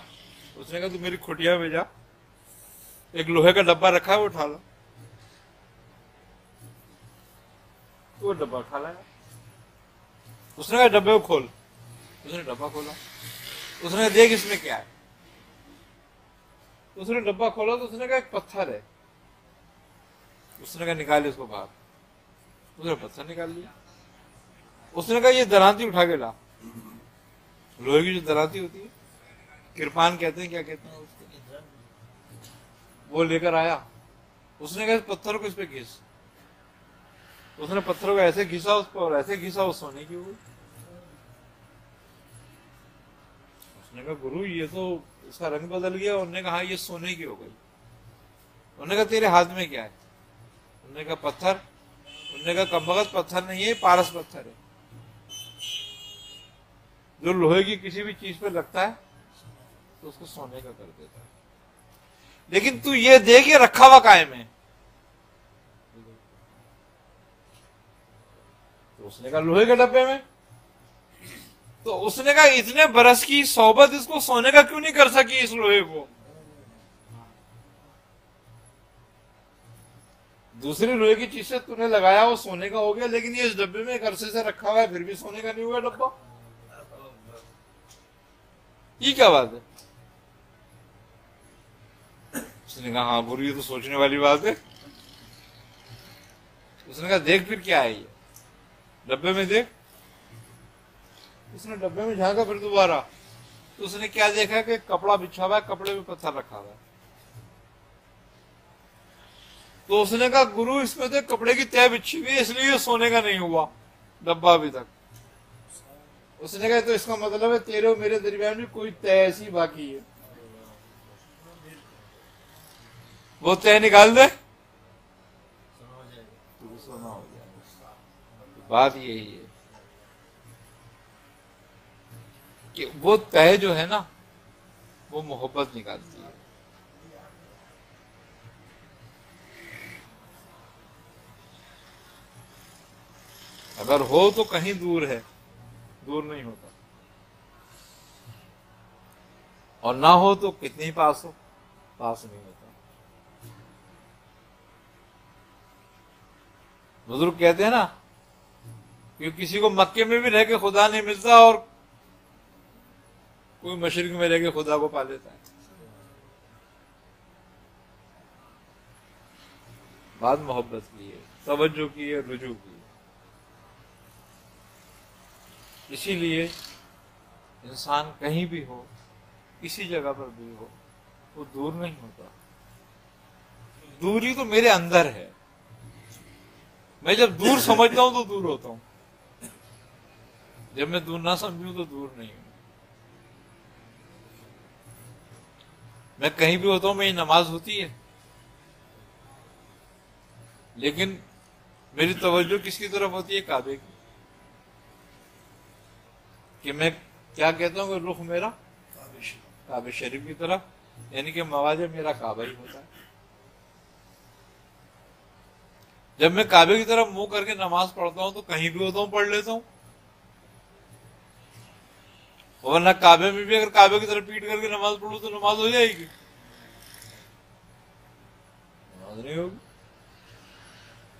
اس نے کہا تو میری کھٹیا میں جا, ایک لوہے کا ڈبہ رکھا ہے وہ اٹھا لا. تو وہ ڈبہ اٹھا لایا. اس نے کہا ڈبے کو کھول. اس نے ڈبہ کھولا. اس نے کہا دیکھ اس میں کیا ہے. اس نے ڈبہ کھولا تو اس نے کہا ایک پتھر ہے. اس نے کہا نکال اس کو باہر. اس نے پتھر نکال لیا. اس نے کہا یہ درانتی اٹھا کے لا. لوہے کی جو درانتی ہوتی ہے, کرپان کہتے ہیں, کیا کہتے ہیں اس کو, وہ لے کر آیا. اس نے کہا اس پتھر کو اس پہ گھس. اس نے پتھر کو ایسے گھسا اس کو, اور ایسے گھسا وہ سونے کی ہوئی. اس نے کہا گرو یہ تو اس کا رنگ بدل گیا. انہوں نے کہا یہ سونے کی ہو گئی. انہوں نے کہا تیرے ہاتھ میں کیا ہے؟ انہوں نے کہا پتھر. انہوں نے کہا کمبخت پتھر نہیں ہے, پارس پتھر ہے, جو لوہے کی کسی بھی چیز پہ لگتا ہے تو اس کو سونے کا کر دیتا ہے. لیکن تو یہ دیکھ یہ رکھا ہوا قائم ہے. تو اس نے کہا لوہے کے ڈبے میں. تو اس نے کہا اتنے برس کی صحبت اس کو سونے کا کیوں نہیں کر سکی اس لوہے کو؟ دوسری لوہے کی چیز سے تو نے لگایا وہ سونے کا ہو گیا, لیکن یہ اس ڈبے میں ایک عرصے سے رکھا ہوا ہے پھر بھی سونے کا نہیں ہوا ڈبہ. یہ کیا بات ہے؟ اس نے کہا ہاں گرو یہ تو سوچنے والی بات ہے. اس نے کہا دیکھ پھر کیا ہے یہ ڈبے میں, دیکھ. اس نے ڈبے میں جھانکا پھر دوبارہ. تو اس نے کیا دیکھا کہ کپڑا بچھا ہوا ہے, کپڑے میں پتھر رکھا ہوا ہے. تو اس نے کہا گرو اس میں تو کپڑے کی تہ بچھی ہوئی ہے, اس لیے یہ سونے کا نہیں ہوا ڈبہ ابھی تک. اس نے کہا تو اس کا مطلب ہے تیرے اور میرے درمیان بھی کوئی تہ ایسی باقی ہے, وہ تہ نکال دے تو سونا ہو جائے. بات یہی ہے کہ وہ تہ جو ہے نا وہ محبت نکالتی ہے. اگر ہو تو کہیں دور ہے, دور نہیں ہوتا, اور نہ ہو تو کتنی پاس ہو, پاس نہیں ہوتا. بزرگ کہتے ہیں نا کہ کسی کو مکے میں بھی رہ کے خدا نہیں ملتا اور کوئی مشرق میں رہ کے خدا کو پا لیتا ہے. بات محبت کی ہے, توجہ کی ہے, رجوع کی ہے. اسی لیے انسان کہیں بھی ہو, کسی جگہ پر بھی ہو, وہ دور نہیں ہوتا. دوری تو میرے اندر ہے. میں جب دور سمجھتا ہوں تو دور ہوتا ہوں, جب میں دور نہ سمجھوں تو دور نہیں ہوں. میں کہیں بھی ہوتا ہوں, میری نماز ہوتی ہے, لیکن میری توجہ کس کی طرف ہوتی ہے؟ کعبے کی. کہ میں کیا کہتا ہوں کہ رخ میرا کعبہ شریف کی طرف, یعنی کہ مواجہ میرا کعبہ ہی ہوتا ہے. جب میں کعبے کی طرف منہ کر کے نماز پڑھتا ہوں تو کہیں بھی ہوتا ہوں پڑھ لیتا ہوں, ورنہ کعبے میں بھی اگر کعبے کی طرف پیٹ کر کے نماز پڑھوں تو نماز ہو جائے گی؟ نماز نہیں ہوگی.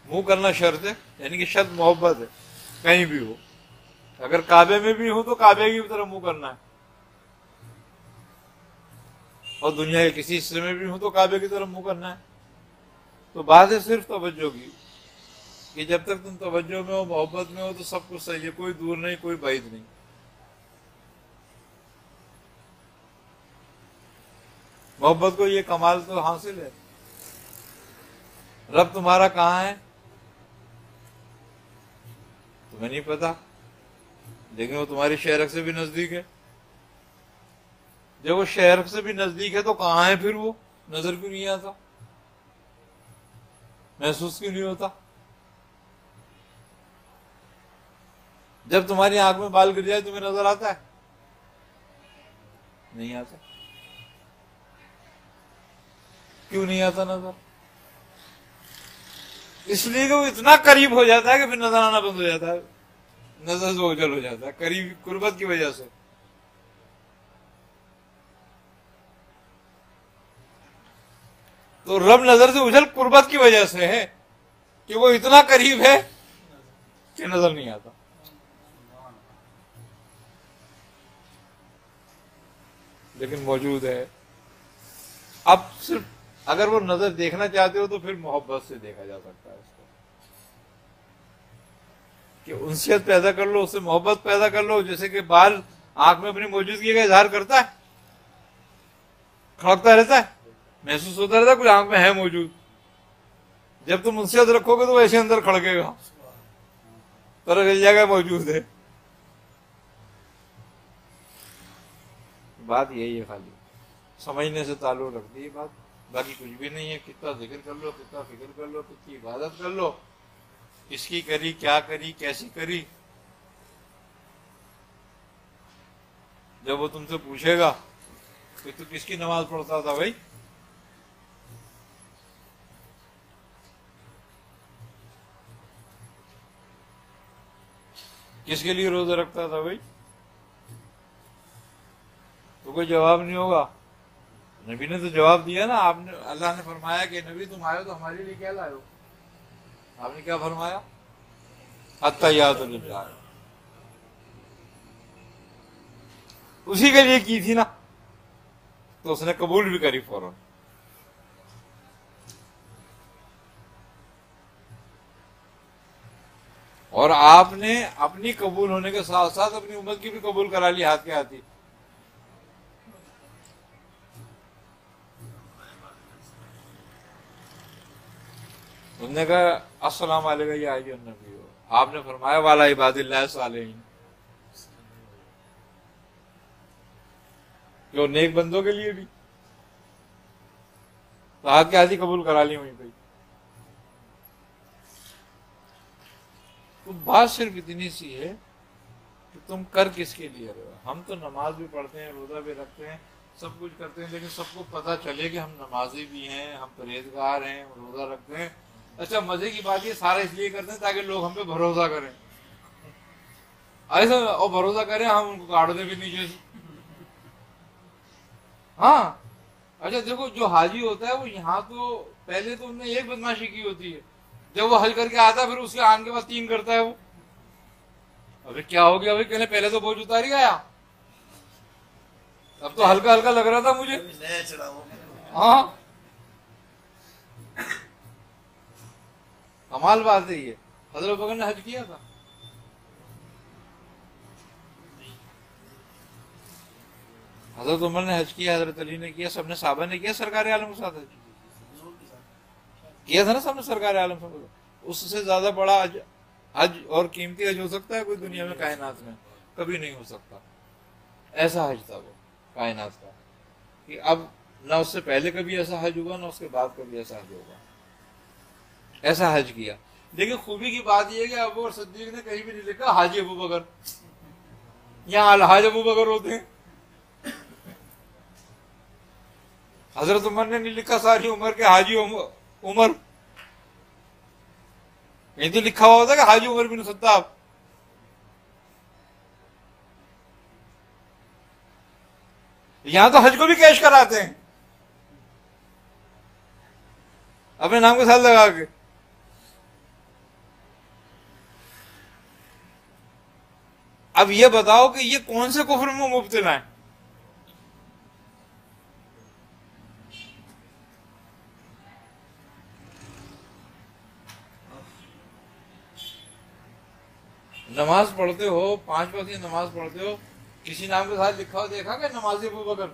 منہ کرنا شرط ہے, یعنی کہ شرط محبت ہے, کہیں بھی ہو. اگر کعبے میں بھی ہوں تو کعبے کی طرف منہ کرنا ہے, اور دنیا کے کسی حصے میں بھی ہوں تو کعبے کی طرف منہ کرنا ہے. تو بات ہے صرف توجہ کی, کہ جب تک تم توجہ میں ہو, محبت میں ہو, تو سب کچھ صحیح ہے, کوئی دور نہیں, کوئی بعید نہیں. محبت کو یہ کمال تو حاصل ہے. رب تمہارا کہاں ہے تمہیں نہیں پتا, لیکن وہ تمہاری شہرک سے بھی نزدیک ہے. جب وہ شہرک سے بھی نزدیک ہے تو کہاں ہے پھر وہ؟ نظر کیوں نہیں آتا, محسوس کیوں نہیں ہوتا؟ جب تمہاری آنکھ میں بال گر جائے تمہیں نظر آتا ہے؟ نہیں آتا. کیوں نہیں آتا نظر؟ اس لیے کہ وہ اتنا قریب ہو جاتا ہے کہ پھر نظر آنا بند ہو جاتا ہے، نظر سے اوجھل ہو جاتا ہے قریب قربت کی وجہ سے۔ تو رب نظر سے اوجھل قربت کی وجہ سے ہے کہ وہ اتنا قریب ہے کہ نظر نہیں آتا۔ لیکن موجود ہے۔ اب صرف اگر وہ نظر دیکھنا چاہتے ہو تو پھر محبت سے دیکھا جا سکتا ہے اس کو، کہ انسیت پیدا کر لو، اس سے محبت پیدا کر لو۔ جیسے کہ بال آنکھ میں اپنی موجودگی کا اظہار کرتا ہے، کھڑکتا رہتا ہے، محسوس ہوتا رہتا ہے کچھ آنکھ میں ہے موجود۔ جب تم انسیت رکھو گے تو وہ ایسے اندر کھڑکے گا، پتہ چل جائے گا موجود ہے۔ بات یہی ہے، خالی سمجھنے سے تعلق رکھتی ہے بات، باقی کچھ بھی نہیں ہے۔ کتنا ذکر کر لو، کتنا فکر کر لو، کتنی عبادت کر لو، کس کی کری، کیا کری، کیسی کری، جب وہ تم سے پوچھے گا کہ تو کس کی نماز پڑھتا تھا بھائی، کس کے لیے روزہ رکھتا تھا بھائی، تو کوئی جواب نہیں ہوگا۔ نبی نے تو جواب دیا نا، آپ نے، اللہ نے فرمایا کہ نبی تم آئے ہو تو ہمارے لیے کیا لائے ہو؟ آپ نے کیا فرمایا؟ التحیات للہ، اسی کے لیے کی تھی نا، تو اس نے قبول بھی کری فوراً۔ اور آپ نے اپنی قبول ہونے کے ساتھ ساتھ اپنی امت کی بھی قبول کرا لی ہاتھ کے ہاتھ ہی۔ انہوں نے کہا السلام علیکم یا ایھا النبی، آپ نے فرمایا والا عباد اللہ الصالحین، جو نیک بندوں کے لیے بھی تو ہاتھ کے ہاتھ ہی قبول کرا لی وہیں پہ۔ تو بات صرف اتنی سی ہے کہ تم کر کس کے لیے رہے ہو۔ ہم تو نماز بھی پڑھتے ہیں، روزہ بھی رکھتے ہیں، سب کچھ کرتے ہیں، لیکن سب کو پتہ چلے کہ ہم نمازی بھی ہیں، ہم پرہیزگار ہیں، روزہ رکھتے ہیں۔ اچھا مزے کی بات یہ سارا اس لیے کرتے ہیں تاکہ لوگ ہم پہ بھروسہ کریں، ایسا اور بھروسہ کریں ہم ان کو کاٹ دیں بھی نیچے سے۔ ہاں اچھا دیکھو، جو حاجی ہوتا ہے وہ یہاں تو پہلے تو انہوں نے ایک بدماشی کی ہوتی ہے، جب وہ حج کر کے آتا ہے پھر اس کے آنے کے بعد 3 کرتا ہے وہ۔ ابھی کیا ہو گیا بھائی، کہنے پہلے تو بوجھ اتار ہی آیا، اب تو ہلکا ہلکا لگ رہا تھا مجھے۔ ہاں کمال بات ہے یہ۔ حضرت بکر نے حج کیا تھا، حضرت عمر نے حج کیا، حضرت علی نے کیا، سب نے صحابہ نے کیا، سرکار عالم کے ساتھ حج کیا تھا نا سب نے، سرکار عالم کے ساتھ۔ اس سے زیادہ بڑا حج اور قیمتی حج ہو سکتا ہے کوئی دنیا میں، کائنات میں کبھی نہیں ہو سکتا۔ ایسا حج تھا وہ کائنات کا کہ اب نہ اس سے پہلے کبھی ایسا حج ہوگا نہ اس کے بعد کبھی ایسا حج ہوگا، ایسا حج کیا۔ لیکن خوبی کی بات یہ ہے کہ ابو بکر صدیق نے کہیں بھی نہیں لکھا حاجی ابو بکر، یہاں الحاج ابو بکر ہوتے ہیں۔ حضرت عمر نے نہیں لکھا ساری عمر کے حاجی عمر، یہ تو لکھا ہوا ہوتا کہ حاجی عمر بن خطاب۔ یہاں تو حج کو بھی کیش کراتے ہیں اپنے نام کے ساتھ لگا کے۔ اب یہ بتاؤ کہ یہ کون سے کفر میں مبتلا ہے؟ نماز پڑھتے ہو، 5 وقت کی نماز پڑھتے ہو، کسی نام کے ساتھ لکھا ہو دیکھا کہ نمازی ابو بکر؟